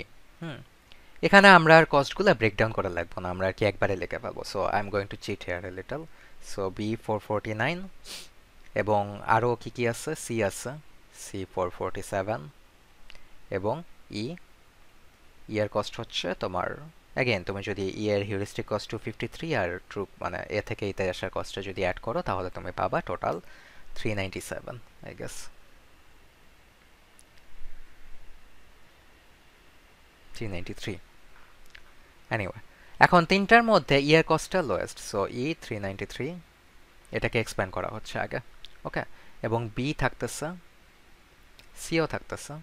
A: এখানে আমরা আর কস্টগুলো ব্রেকডাউন করে লাগবো না, আমরা আর কি একবারে লিখে ফেলবো। So I am going to cheat here a little. So B 449, এবং আরও কি কি আছে, সি আছে, সি 447, এবং ই এর কস্ট হচ্ছে তোমার, অ্যাগেন তুমি যদি ই এর হিউরিস্টিক কস্ট 253 আর ট্রু এ থেকে ইতে আসার কস্টটা যদি অ্যাড করো, তাহলে তুমি পাবা টোটাল 397 আই গেস, 393। এনিওয়ে, এখন তিনটার মধ্যে ই এর কস্টটা লোয়েস্ট, সো ই 393, এটাকে এক্সপ্যান্ড করা হচ্ছে আগে। ওকে, এবং বি থাকতেছে, সিও থাকতেছে।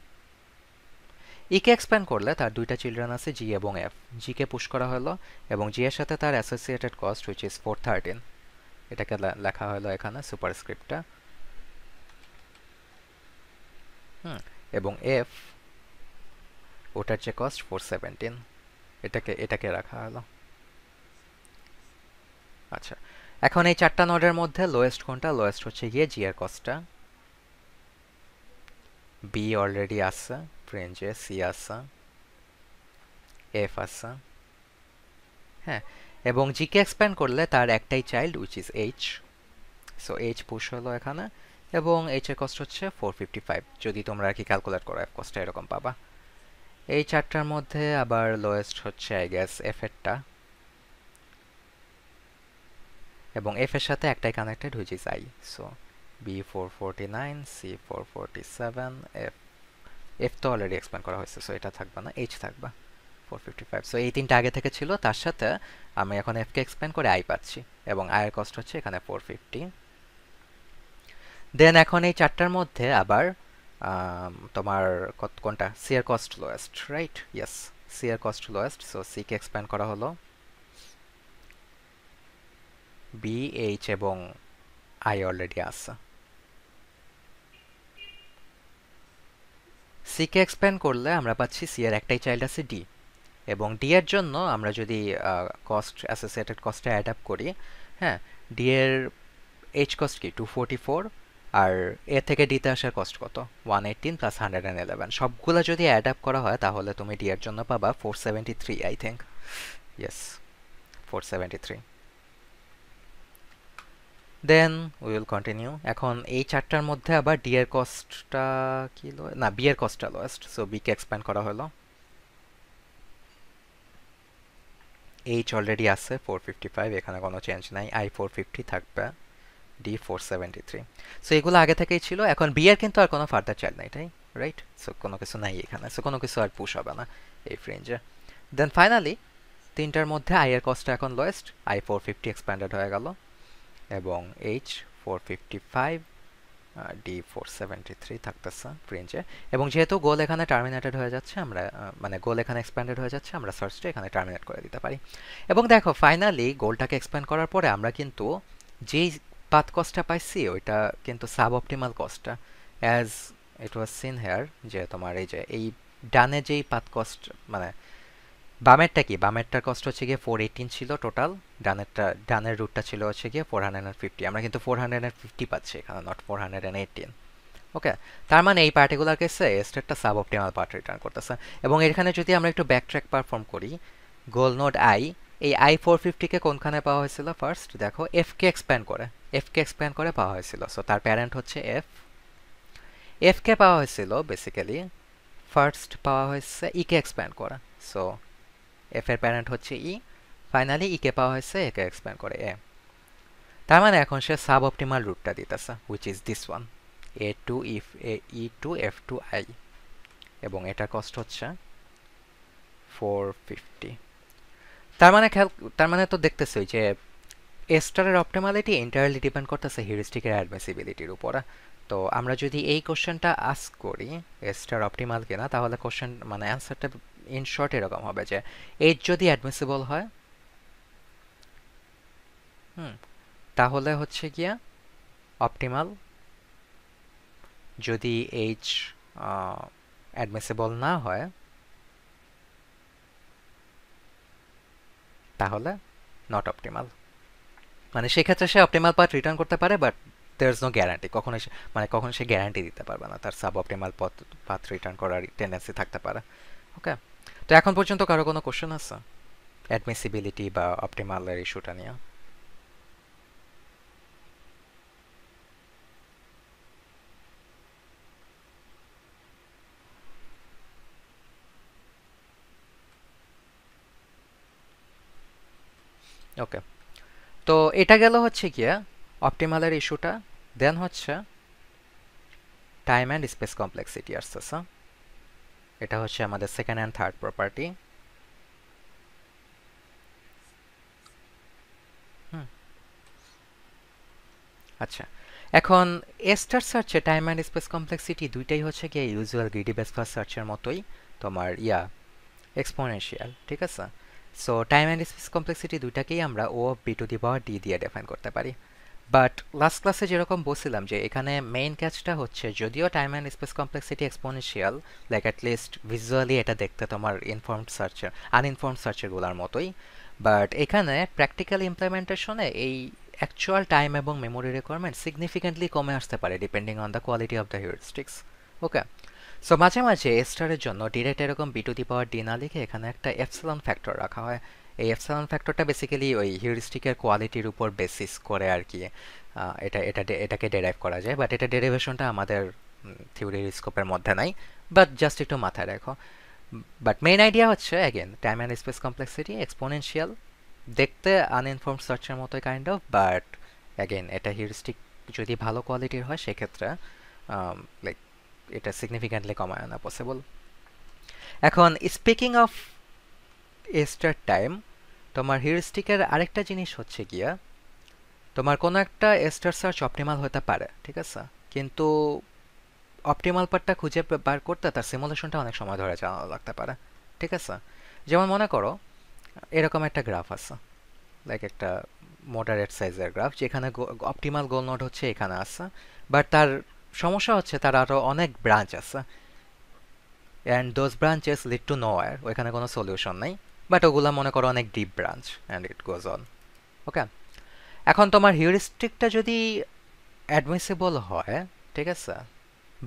A: ইকে এক্সপ্যান্ড করলে তার দুইটা চিলড্রেন আছে জি এবং এফ। জি কে পুশ করা হলো, এবং জি এর সাথে তার অ্যাসোসিয়েটেড কস্ট হুইচ ইজ 413, এটাকে লেখা হলো এখানে সুপারস্ক্রিপ্টটা। এবং এফ, ওটার যে কস্ট 417, এটাকে রাখা হলো। আচ্ছা, এখন এই চারটা নোডের মধ্যে লোয়েস্ট কোনটা? লোয়েস্ট হচ্ছে গিয়ে জি এর কস্টটা। বি অলরেডি আছে রেঞ্জে, সি আছে, এফ আছে। হ্যাঁ, এবং জি কে এক্সপ্যান্ড করলে তার একটাই child which is H, so H push হলো এখানে, এবং এইচ এর কস্ট হচ্ছে 455। যদি তোমরা আর কি ক্যালকুলেট করো এফ কস্টটা, এরকম পাবা। এই চারটার মধ্যে আবার লোয়েস্ট হচ্ছে আই গেস এফ এরটা, এবং এফ এর সাথে একটাই connected which is I. So B 449, C 447, F, F তো অলরেডি এক্সপ্যান্ড করা হয়েছে, সো এটা থাকবে না, এইচ থাকবে 455। সো এই তিনটা আগে থেকে ছিল, তার সাথে আমি এখন এফ কে এক্সপ্যান্ড করে আই পাচ্ছি, এবং আই এর কস্ট হচ্ছে এখানে 450। দেন এখন এই চারটার মধ্যে আবার তোমার কোনটা, সি এর cost lowest, right? Yes, C এর কস্ট লোয়েস্ট, সো সি কে এক্সপ্যান্ড করা হলো। বি, এইচ এবং আই অলরেডি আছে। সি কে এক্সপ্যান্ড করলে আমরা পাচ্ছি সি এর একটাই চাইল্ড আছে ডি, এবং ডি এর জন্য আমরা যদি কস্ট অ্যাসোসিয়েটেড কস্টে অ্যাড আপ করি, হ্যাঁ, ডি এর এইচ কস্ট কি 244, আর এ থেকে ডিতে আসার কস্ট কত 118 প্লাস 111, সবগুলো যদি অ্যাড আপ করা হয় তাহলে তুমি ডি এর জন্য পাবা 473 I think, yes 473। Then we will continue. এখন এই চারটার মধ্যে আবার ডি এর কস্টটা কি না, বি এর কস্টটা লোয়েস্ট, সো বি কে এক্সপ্যান্ড করা হলো। এইচ অলরেডি আছে 455, এখানে কোনো চেঞ্জ নাই, আই 450 থাকবে, ডি 473। সো এগুলো আগে থেকেই ছিল। এখন বি এর কিন্তু আর কোনো ফার্দার চাইল্ড নাই, তাই রাইট? সো কোনো কিছু নাই এখানে, সো কোনো কিছু আর পুশ হবে না এই ফ্রেঞ্জে। দেন ফাইনালি তিনটার মধ্যে আই এর কস্টটা এখন লোয়েস্ট, আই 450 এক্সপ্যান্ডেড হয়ে গেল, এবং এইচ 455, ডি 473 থাকতেছে ফ্রেঞ্জে। এবং যেহেতু গোল এখানে টার্মিনেটেড হয়ে যাচ্ছে, আমরা গোল এখানে এক্সপ্যান্ডেড হয়ে যাচ্ছে, আমরা সার্চটা এখানে টার্মিনেট করে দিতে পারি। এবং দেখো ফাইনালি গোলটাকে এক্সপ্যান্ড করার পরে আমরা কিন্তু যেই পাথ কস্টটা পাইছি ওইটা কিন্তু সাব অপটিমাল কস্টটা, as it was seen here, যে তোমার এই যে এই ডানে যেই পাথ কস্ট বামেরটা কি, বামেরটার কস্ট হচ্ছে গিয়ে 418 ছিল টোটাল, ডানের রুটটা ছিল হচ্ছে গিয়ে 450, আমরা কিন্তু 450 পাচ্ছি এখানে, নট 418। ওকে, তার মানে এই পার্টিকুলার কেসে স্টেটটা সাব অপটিমাল পার্ট রিটার্ন করতেছে। এবং এখানে যদি আমরা একটু ব্যাকট্র্যাক পারফর্ম করি, গোল নোড আই, এই আই 450 কে কোনখানে পাওয়া হয়েছিল? ফার্স্ট দেখো এফ কে এক্সপ্যান্ড করে পাওয়া হয়েছিল, সো তার প্যারেন্ট হচ্ছে এফ। এফ কে পাওয়া হয়েছিল বেসিক্যালি ফার্স্ট পাওয়া হয়েছে ই কে এক্সপ্যান্ড করা, সো এফ এর প্যারেন্ট হচ্ছে ই। ফাইনালি ই কে পাওয়া হয়েছে এ কে এক্সপ্যান্ড করে এ। তার মানে এখন সে সাব অপটিমাল রুটটা দিতেছে, which is this one. A2E2F2I, এবং এটার কস্ট হচ্ছে 450। তার মানে তো দেখতেছই যে এ স্টারের অপটিমালিটি এন্টায়ারলি ডিপেন্ড করতেছে হিউরিস্টিকের অ্যাডমিসিবিলিটির উপরে। তো আমরা যদি এই কোশ্চেনটা আস্ক করি এ স্টার অপটিমাল কিনা, তাহলে কোশ্চেন মানে অ্যান্সারটা ইন শর্ট এরকম হবে যে এইচ যদি অ্যাডমিসিবল হয়, তাহলে হচ্ছে গিয়া অপটিমাল। যদি এইচ অ্যাডমিসিবল না হয় তাহলে নট অপটিমাল। মানে সেক্ষেত্রে সে অপটিমাল পাথ রিটার্ন করতে পারে, but there is no guarantee. কখনো সে গ্যারান্টি দিতে পারবে না তার সাব অপটিমাল পাথ রিটার্ন করার টেন্ডেন্সি থাকতে পারে। ওকে, তো এখন পর্যন্ত কারো কোনো কোশ্চেন আছে অ্যাডমিসিবিলিটি বা অপটিমালের ইস্যুটা নিয়ে? ওকে, তো এটা গেল হচ্ছে গিয়া অপটিমালের ইস্যুটা। দেন হচ্ছে টাইম অ্যান্ড স্পেস কমপ্লেক্সিটি আসতেছে। এটা হচ্ছে আমাদের সেকেন্ড অ্যান্ড থার্ড প্রপার্টি। আচ্ছা, এখন এ স্টার সার্চে টাইম অ্যান্ড স্পেস কমপ্লেক্সিটি দুইটাই হচ্ছে গিয়ে ইউজুয়াল গ্রিডি বেস ফার্স্ট সার্চের মতোই তোমার এক্সপোনেনশিয়াল, ঠিক আছে? So time and space complexity দুইটাকেই আমরা O of B to the power D দিয়ে ডিফাইন করতে পারি। বাট লাস্ট ক্লাসে যেরকম বলছিলাম যে এখানে মেইন ক্যাচটা হচ্ছে যদিও time and space complexity exponential, like at least visually এটা দেখতে তোমার আনইনফর্মড সার্চেরগুলোর মতোই, বাট এখানে প্র্যাকটিক্যাল ইমপ্লিমেন্টেশনে এই অ্যাকচুয়াল টাইম এবং মেমোরি রিকোয়ারমেন্ট সিগনিফিকেন্টলি কমে আসতে পারে depending on the quality of the heuristics. Okay, so মাঝে মাঝে এ স্টারের জন্য ডিরেক্ট এরকম B to the power D না লিখে এখানে একটা এপসিলন ফ্যাক্টর রাখা হয়। এই এপসিলন ফ্যাক্টরটা বেসিক্যালি ওই হিউরিস্টিকের কোয়ালিটির উপর বেসিস করে আর কি এটাকে ডেরাইভ করা যায়, বাট এটা ডেরিভেশনটা আমাদের থিওরির স্কোপের মধ্যে নাই, বাট জাস্ট একটু মাথায় রাখো। বাট মেইন আইডিয়া হচ্ছে again time and space complexity exponential, দেখতে আনইনফর্মড সার্চের মতোই কাইন্ড অফ, বাট অ্যাগেন এটা হিউরিস্টিক যদি ভালো কোয়ালিটির হয় সেক্ষেত্রে লাইক এটা সিগনিফিক্যান্টলি কমায় আনা পসিবল। এখন speaking of A star time, তোমার হিউরিস্টিকের আরেকটা জিনিস হচ্ছে গিয়া তোমার কোনো একটা স্টার সার্চ অপটিমাল হতে পারে, ঠিক আছে, কিন্তু অপটিমাল পার্টটা খুঁজে বার করতে তার সিমুলেশনটা অনেক সময় ধরে চালানো লাগতে পারে, ঠিক আছে? যেমন মনে করো এরকম একটা গ্রাফ আছে, লাইক একটা মডারেট সাইজের গ্রাফ যেখানে অপটিমাল গোল নোড হচ্ছে এখানে আছে, বাট তার সমস্যা হচ্ছে তার আরও অনেক ব্রাঞ্চ আছে, and those branches lead to nowhere, ওইখানে কোনো সলিউশন নাই, বাট ওগুলা মনে করো অনেক deep branch and it goes on. Okay, এখন তোমার হিউরিস্টিকটা যদি অ্যাডমিসিবল হয়, ঠিক আছে,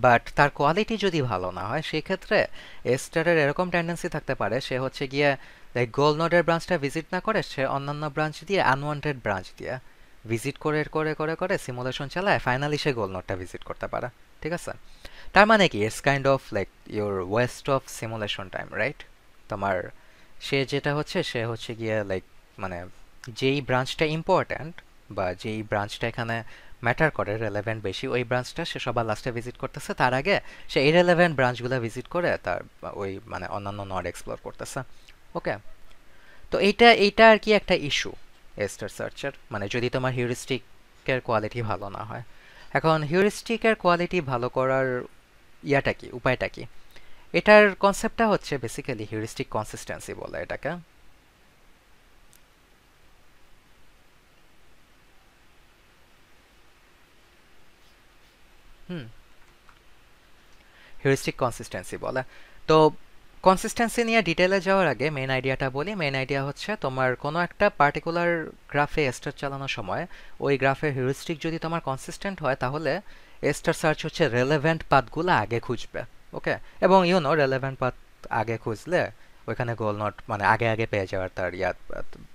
A: বাট তার কোয়ালিটি যদি ভালো না হয়, সেক্ষেত্রে স্টারের এরকম টেন্ডেন্সি থাকতে পারে সে হচ্ছে গিয়ে লাইক গোল নোডের ব্রাঞ্চটা ভিজিট না করে সে অন্যান্য ব্রাঞ্চ দিয়ে আনওয়ান্টেড ব্রাঞ্চ দিয়ে ভিজিট করে করে করে করে সিমুলেশন চালায়, ফাইনালি সে গোল নোডটা ভিজিট করতে পারে, ঠিক আছে? তার মানে কি it's kind of like your West of simulation time, right? তোমার সে হচ্ছে গিয়ে লাইক মানে যেই ব্রাঞ্চটা ইম্পর্ট্যান্ট বা যেই ব্রাঞ্চটা এখানে ম্যাটার করে রেলেভেন্ট বেশি, ওই ব্রাঞ্চটা সে সবার লাস্টে ভিজিট করতেছে, তার আগে সে ইরেলেভেন্ট ব্রাঞ্চগুলো ভিজিট করে তার ওই মানে অন্যান্য নড এক্সপ্লোর করতেছে। ওকে, তো এইটা আর কি একটা ইস্যু স্টার সার্চের, মানে যদি তোমার হিউরিস্টিকের কোয়ালিটি ভালো না হয়। এখন হিউরিস্টিকের কোয়ালিটি ভালো করার উপায়টা কি? এটার কনসেপ্টটা হচ্ছে বেসিক্যালি হিউরিস্টিক কনসিস্টেন্সি বলে এটাকে। হিউরিস্টিক কনসিস্টেন্সি বলে। তো কনসিস্টেন্সি নিয়ে ডিটেলে যাওয়ার আগে মেইন আইডিয়াটা বলি। মেইন আইডিয়া হচ্ছে তোমার কোনো একটা পার্টিকুলার গ্রাফে স্টার চালানোর সময় ওই গ্রাফের হিউরিস্টিক যদি তোমার কনসিস্টেন্ট হয়, তাহলে স্টার সার্চ হচ্ছে রেলেভেন্ট পাথগুলো আগে খুঁজবে। ওকে, এবং রেলেভেন্ট পাথ আগে খুঁজলে ওইখানে গোল নট মানে আগে আগে পেয়ে যাওয়ার তার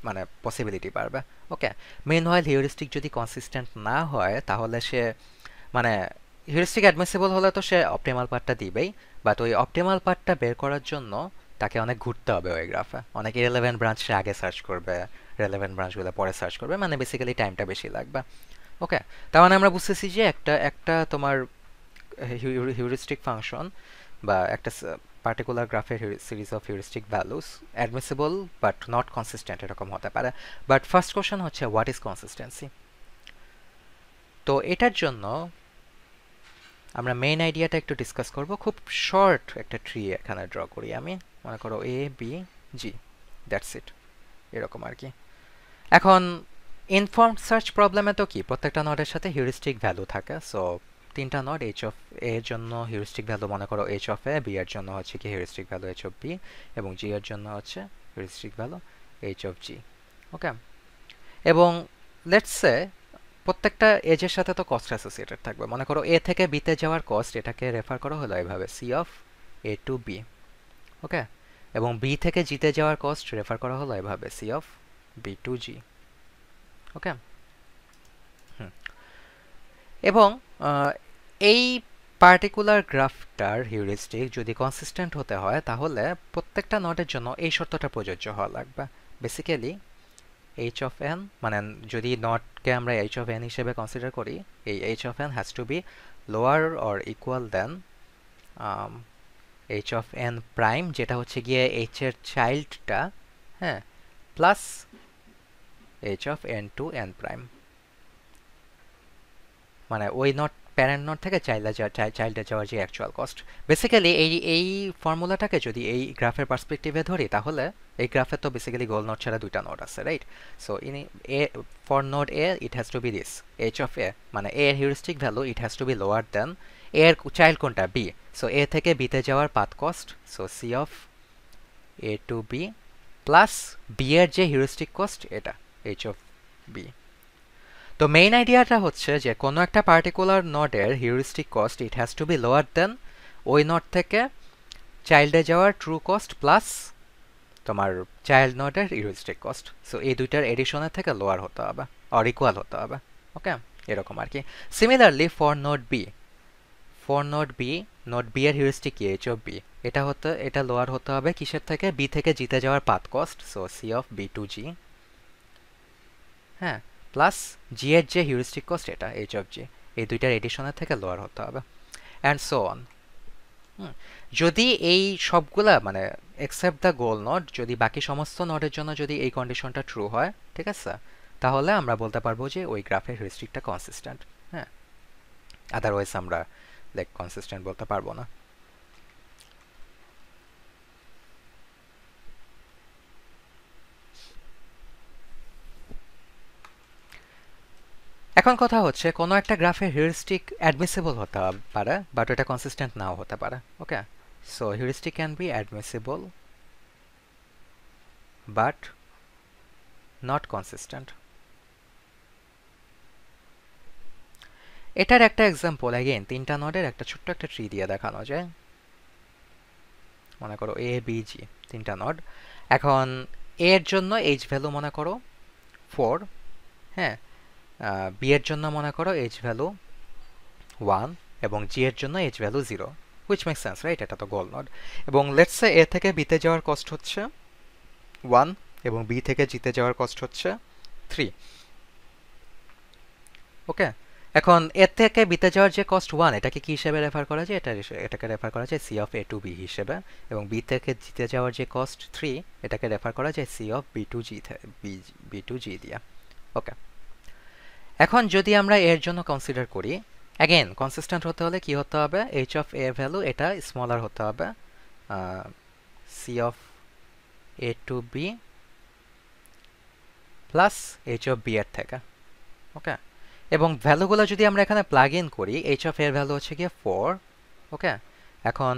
A: মানে পসিবিলিটি বাড়বে। ওকে, মেইন হয় হিউরিস্টিক যদি কনসিস্টেন্ট না হয় তাহলে সে মানে হিউরিস্টিক অ্যাডমিসিবল হলে তো সে অপটিমাল পার্টটা দিবেই, বাট ওই অপটিমাল পার্টটা বের করার জন্য তাকে অনেক ঘুরতে হবে ওই গ্রাফে, অনেক ইরেলেভেন্ট ব্রাঞ্চ সে আগে সার্চ করবে, রেলেভেন্ট ব্রাঞ্চগুলো পরে সার্চ করবে, মানে বেসিক্যালি টাইমটা বেশি লাগবে। ওকে, তার মানে আমরা বুঝতেছি যে একটা তোমার হিউরিস্টিক ফাংশন বা একটা পার্টিকুলার গ্রাফের series of heuristic values admissible but not consistent এরকম হতে পারে। বাট ফার্স্ট কোশ্চেন হচ্ছে হোয়াট ইজ কনসিস্টেন্সি। তো এটার জন্য আমরা মেইন আইডিয়াটা একটু ডিসকাস করব। খুব শর্ট একটা ট্রি এখানে ড্র করি আমি, মনে করো A B G, that's it, এরকম আর কি। এখন ইনফর্মড সার্চ প্রবলেমে তো কি প্রত্যেকটা নোডের সাথে হিউরিস্টিক ভ্যালু থাকে। সো তিনটা নোড এইচ অফ এ এর জন্য হিউরিস্টিক ভ্যালু মনে করো এইচ অফ এ, বি এর জন্য হচ্ছে কি heuristic value H of B, এবং জি এর জন্য হচ্ছে heuristic value H of G. Okay, এবং লেটস সে প্রত্যেকটা এজের সাথে তো কস্ট অ্যাসোসিয়েটেড থাকবে। মনে করো এ থেকে বিতে যাওয়ার কস্ট, এটাকে রেফার করা হলো এভাবে C of A to B. Okay, এবং বি থেকে জিতে যাওয়ার কস্ট রেফার করা হলো এভাবে C of B to G. Okay, এবং এই পার্টিকুলার গ্রাফটার হিউরিস্টিক যদি কনসিস্টেন্ট হতে হয় তাহলে প্রত্যেকটা নোডের জন্য এই শর্তটা প্রযোজ্য হওয়া লাগবে। বেসিক্যালি এইচ অফ এন, মানে যদি নটকে আমরা এইচ অফ এন হিসেবে কনসিডার করি, এই H of N has to be lower or equal then H of N prime, যেটা হচ্ছে গিয়ে এইচ এর চাইল্ডটা, হ্যাঁ, plus H of N to N prime, মানে ওই নট প্যারেন্ট নট থেকে চাইল্ডে যাওয়ার যে অ্যাকচুয়াল কস্ট। বেসিক্যালি এই ফর্মুলাটাকে যদি এই গ্রাফের পার্সপেক্টিভে ধরি তাহলে এই গ্রাফে তো বেসিক্যালি গোল নোট ছাড়া দুইটা নোট আছে, right? So in A for node A it has to be this H of A, মানে এ এর heuristic value it has to be lower than A এর চাইল্ড কোনটা, বি। সো এ থেকে বিতে যাওয়ার path cost, so C of A to B plus B এর যে হিউরিস্টিক কস্ট এটা এইচ অফ বি। তো মেইন আইডিয়াটা হচ্ছে যে কোনো একটা পার্টিকুলার নোডের heuristic cost it has to be lower দেন ওই নোড থেকে চাইল্ডে যাওয়ার ট্রু কস্ট প্লাস তোমার চাইল্ড নোডের হিউরিস্টিক কস্ট। সো এই দুইটার এডিশনের থেকে লোয়ার হতে হবে অর ইকুয়াল হতে হবে। ওকে, এরকম আর কি। Similarly for node B, node B এর হিউরিস্টিক কি, এইচ অফ বি, এটা লোয়ার হতে হবে কিসের থেকে, বি থেকে জিতে যাওয়ার path cost, so C of B to G, হ্যাঁ, প্লাস জি এর যে হিউরিস্টিক কস্ট এটা এইচ অফ জি, এই দুইটার এডিশনের থেকে লোয়ার হতে হবে, অ্যান্ড সো অন। যদি এই সবগুলা মানে এক্সেপ্ট দ্য গোল নোড, যদি বাকি সমস্ত নোডের জন্য যদি এই কন্ডিশনটা ট্রু হয়, ঠিক আছে, তাহলে আমরা বলতে পারবো যে ওই গ্রাফের হিউরিস্টিকটা কনসিস্টেন্ট। হ্যাঁ, আদারওয়াইজ আমরা লাইক কনসিস্টেন্ট বলতে পারবো না। এখন কথা হচ্ছে কোনো একটা গ্রাফের হিউরিস্টিক অ্যাডমিসিবল হতে পারে বাট এটা কনসিস্টেন্ট নাও হতে পারে। Okay, so heuristic can be admissible but not consistent. এটার একটা এক্সাম্পল অ্যাগেন তিনটা নোডের একটা ছোট্ট একটা ট্রি দিয়ে দেখানো যায়। মনে করো এ বি জি তিনটা নোড। এখন এ এর জন্য এইচ ভ্যালু মনে করো 4, হ্যাঁ, বি এর জন্য মনে করো এইচ ভ্যালু 1 এবং জি এর জন্য H value 0, which makes sense, right? এটা তো গোল নোড। এবং লেটস সে এ থেকে বিতে যাওয়ার কস্ট হচ্ছে 1 এবং বি থেকে জিতে যাওয়ার কস্ট হচ্ছে 3। ওকে, এখন এ থেকে বিতে যাওয়ার যে কস্ট 1 এটাকে কি হিসেবে রেফার করা যায়, এটাকে রেফার করা যায় C of A to B হিসেবে, এবং বি থেকে জিতে যাওয়ার যে কস্ট 3 এটাকে রেফার করা যায় সি অফ বি টু জি দিয়া। ওকে, এখন যদি আমরা এর জন্য কনসিডার করি, অ্যাগেন কনসিস্টেন্ট হতে হলে কি হতে হবে, এইচ অফ এ ভ্যালু এটা স্মলার হতে হবে C of A to B plus H of B এর থেকে। ওকে, এবং ভ্যালুগুলো যদি আমরা এখানে প্লাগ ইন করি, এইচ অফ এর ভ্যালু হচ্ছে গিয়ে 4। ওকে, এখন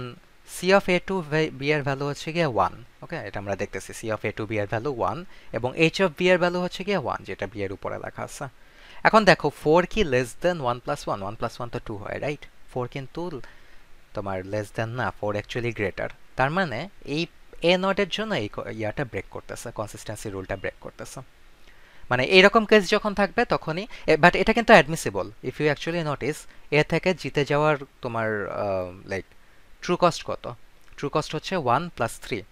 A: C of A to B এর ভ্যালু হচ্ছে গিয়ে 1। ওকে, এটা আমরা দেখতেছি C of A to B এর ভ্যালু 1 এবং এইচ অফ বি এর ভ্যালু হচ্ছে গিয়ে 1, যেটা বি এর উপরে লেখা আছে। এখন দেখো 4 কি লেস দেন 1 প্লাস 1, 1 প্লাস 1 তো 2 হয়, রাইট? 4 কিন্তু তোমার লেস দেন না, 4 অ্যাকচুয়ালি গ্রেটার। তার মানে এই এ নটের জন্য এই ইয়াটা ব্রেক করতেছে, কনসিস্টেন্সি রুলটা ব্রেক করতেছে। মানে এইরকম কেস যখন থাকবে তখনই, বাট এটা কিন্তু admissible if you actually notice A থেকে জিতে যাওয়ার তোমার লাইক ট্রু কস্ট কত, ট্রু কস্ট হচ্ছে 1 plus 3।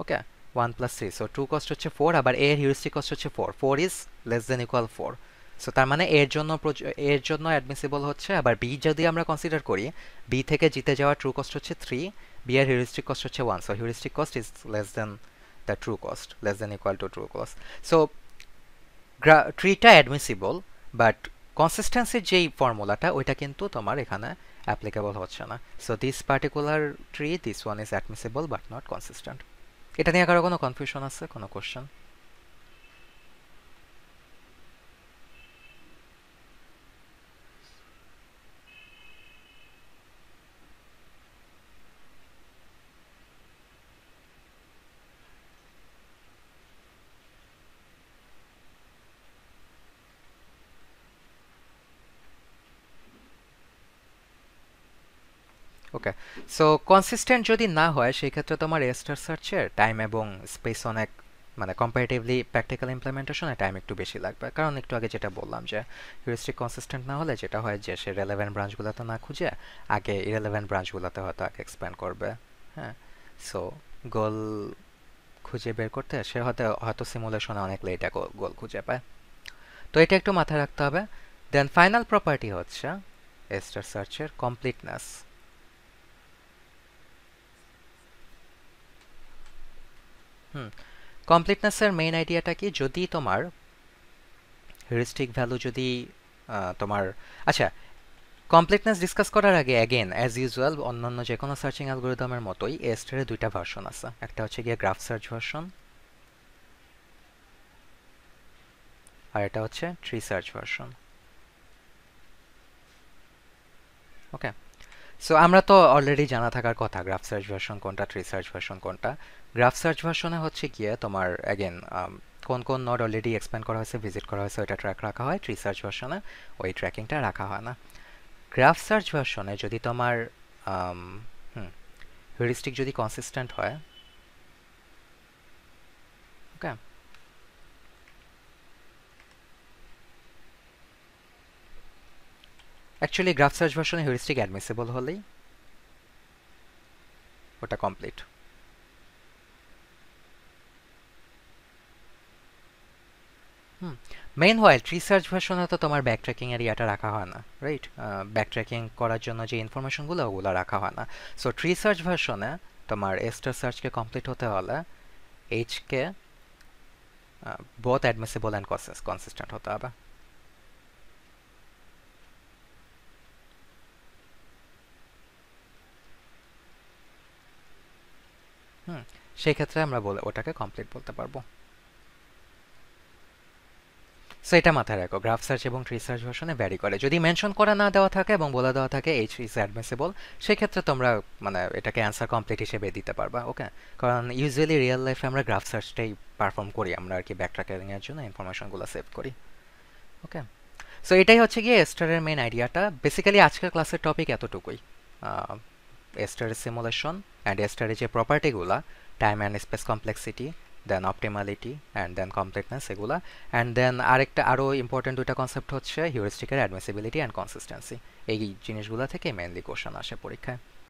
A: Okay, 1 plus 3, so true cost হচ্ছে 4, আবার এর হিউরিস্টিক কস্ট হচ্ছে 4, 4 ইজ লেস দেন ইকুয়াল 4, সো তার মানে এর জন্য অ্যাডমিসিবল হচ্ছে, আবার বি যদি আমরা কনসিডার করি, বি থেকে জিতে যাওয়ার ট্রু কস্ট হচ্ছে 3, বি এর হিউরিস্টিক কস্ট হচ্ছে 1, so heuristic cost is less than the true cost, less than equal to true cost. So ট্রিটা অ্যাডমিসিবল, বাট কনসিস্টেন্সির যেই ফর্মুলাটা ওইটা কিন্তু তোমার এখানে অ্যাপ্লিকেবল হচ্ছে না। So this particular tree, this one is admissible but not consistent. এটা নিয়ে কারো কোনো কনফিউশন আছে, কোনো কোশ্চেন? ওকে, সো কনসিস্টেন্ট যদি না হয় সেই ক্ষেত্রে তোমার এ স্টার সার্চের টাইম এবং স্পেস অনেক, মানে কম্পারেটিভলি প্র্যাকটিক্যাল ইমপ্লিমেন্টেশনে টাইম একটু বেশি লাগবে, কারণ একটু আগে যেটা বললাম যে হিউরিস্টিক কনসিস্টেন্ট না হলে যেটা হয় যে সে রেলেভেন্ট ব্রাঞ্চগুলোতে না খুঁজে আগে ইরেলেভেন্ট ব্রাঞ্চগুলোতে হয়তো আগে এক্সপ্যান্ড করবে। হ্যাঁ, সো গোল খুঁজে বের করতে সে হয়তো হয়তো সিমুলেশনে অনেক লেট গোল খুঁজে পায়। তো এটা একটু মাথায় রাখতে হবে। দেন ফাইনাল প্রপার্টি হচ্ছে এ স্টার সার্চের কমপ্লিটনেস। কমপ্লিটনেসের মেইন আইডিয়াটা কি, যদি তোমার হিউরিস্টিক ভ্যালু যদি তোমার, আচ্ছা, কমপ্লিটনেস ডিসকাস করার আগে অ্যাগেন অ্যাজ ইউজুয়াল অন্যান্য যে কোনো সার্চিং অ্যালগোরিদমের মতোই এ স্টারের দুইটা ভার্সন আছে, একটা হচ্ছে গিয়ে গ্রাফ সার্চ ভার্সন, আর এটা হচ্ছে ট্রি সার্চ ভার্সন। ওকে, সো আমরা তো অলরেডি জানা থাকার কথা গ্রাফ সার্চ ভার্সন কোনটা, ট্রি সার্চ ভার্সন কোনটা। গ্রাফ সার্চ ভার্সনে হচ্ছে গিয়ে তোমার অ্যাগেন কোন কোন নোড অলরেডি এক্সপ্যান্ড করা হয়েছে, ভিজিট করা হয়েছে, ওইটা ট্র্যাক রাখা হয়। ট্রি সার্চ ভার্সনে ওই ট্র্যাকিংটা রাখা হয় না। গ্রাফ সার্চ ভার্সনে যদি তোমার হিউরিস্টিক যদি কনসিস্টেন্ট হয়, ওকে, অ্যাকচুয়ালি গ্রাফ সার্চ ভার্সনে হিউরিস্টিক অ্যাডমিসিবল হলেই ওটা কমপ্লিট। মেইন হয় ট্রি সার্চ ভার্সনে তো তোমার ব্যাক ট্র্যাকিং এর ইয়াটা রাখা হয় না, রাইট? ব্যাক ট্র্যাকিং করার জন্য যে ইনফরমেশনগুলো ওগুলো রাখা হয় না। সো ট্রি সার্চ ভার্সনে তোমার এস্টার সার্চকে কমপ্লিট হতে হলে এইচকে বোথ অ্যাডমিসিবল অ্যান্ড কনসিস্টেন্ট হতে হবে। সেই ক্ষেত্রে আমরা ওটাকে কমপ্লিট বলতে পারবো। সো এটা মাথায় রাখো, গ্রাফ সার্চ এবং ট্রি সার্চ ভার্সনে ভ্যারি করে। যদি মেনশন করা না দেওয়া থাকে এবং বলে দেওয়া থাকে এইচ ইজ অ্যাডমিসিবল, সেক্ষেত্রে তোমরা মানে এটাকে অ্যান্সার কমপ্লিট হিসেবে দিতে পারবা। ওকে, কারণ ইউজুয়ালি রিয়েল লাইফে আমরা গ্রাফ সার্চটাই পারফর্ম করি, আমরা আর কি ব্যাক ট্র্যাকিং এর জন্য ইনফরমেশনগুলো সেভ করি। ওকে, সো এটাই হচ্ছে গিয়ে এস্টারের মেইন আইডিয়াটা। বেসিক্যালি আজকের ক্লাসের টপিক এতটুকুই, এস্টারের সিমুলেশন অ্যান্ড এস্টারের যে প্রপার্টিগুলা, time and space complexity, then optimality and then completeness, এগুলা। অ্যান্ড দেন আরও ইম্পর্টেন্ট দুইটা কনসেপ্ট হচ্ছে হিউরিস্টিকের অ্যাডমিসিবিলিটি অ্যান্ড কনসিস্টেন্সি। এই জিনিসগুলো থেকে মেইনলি কোশ্চেন আসে পরীক্ষায়।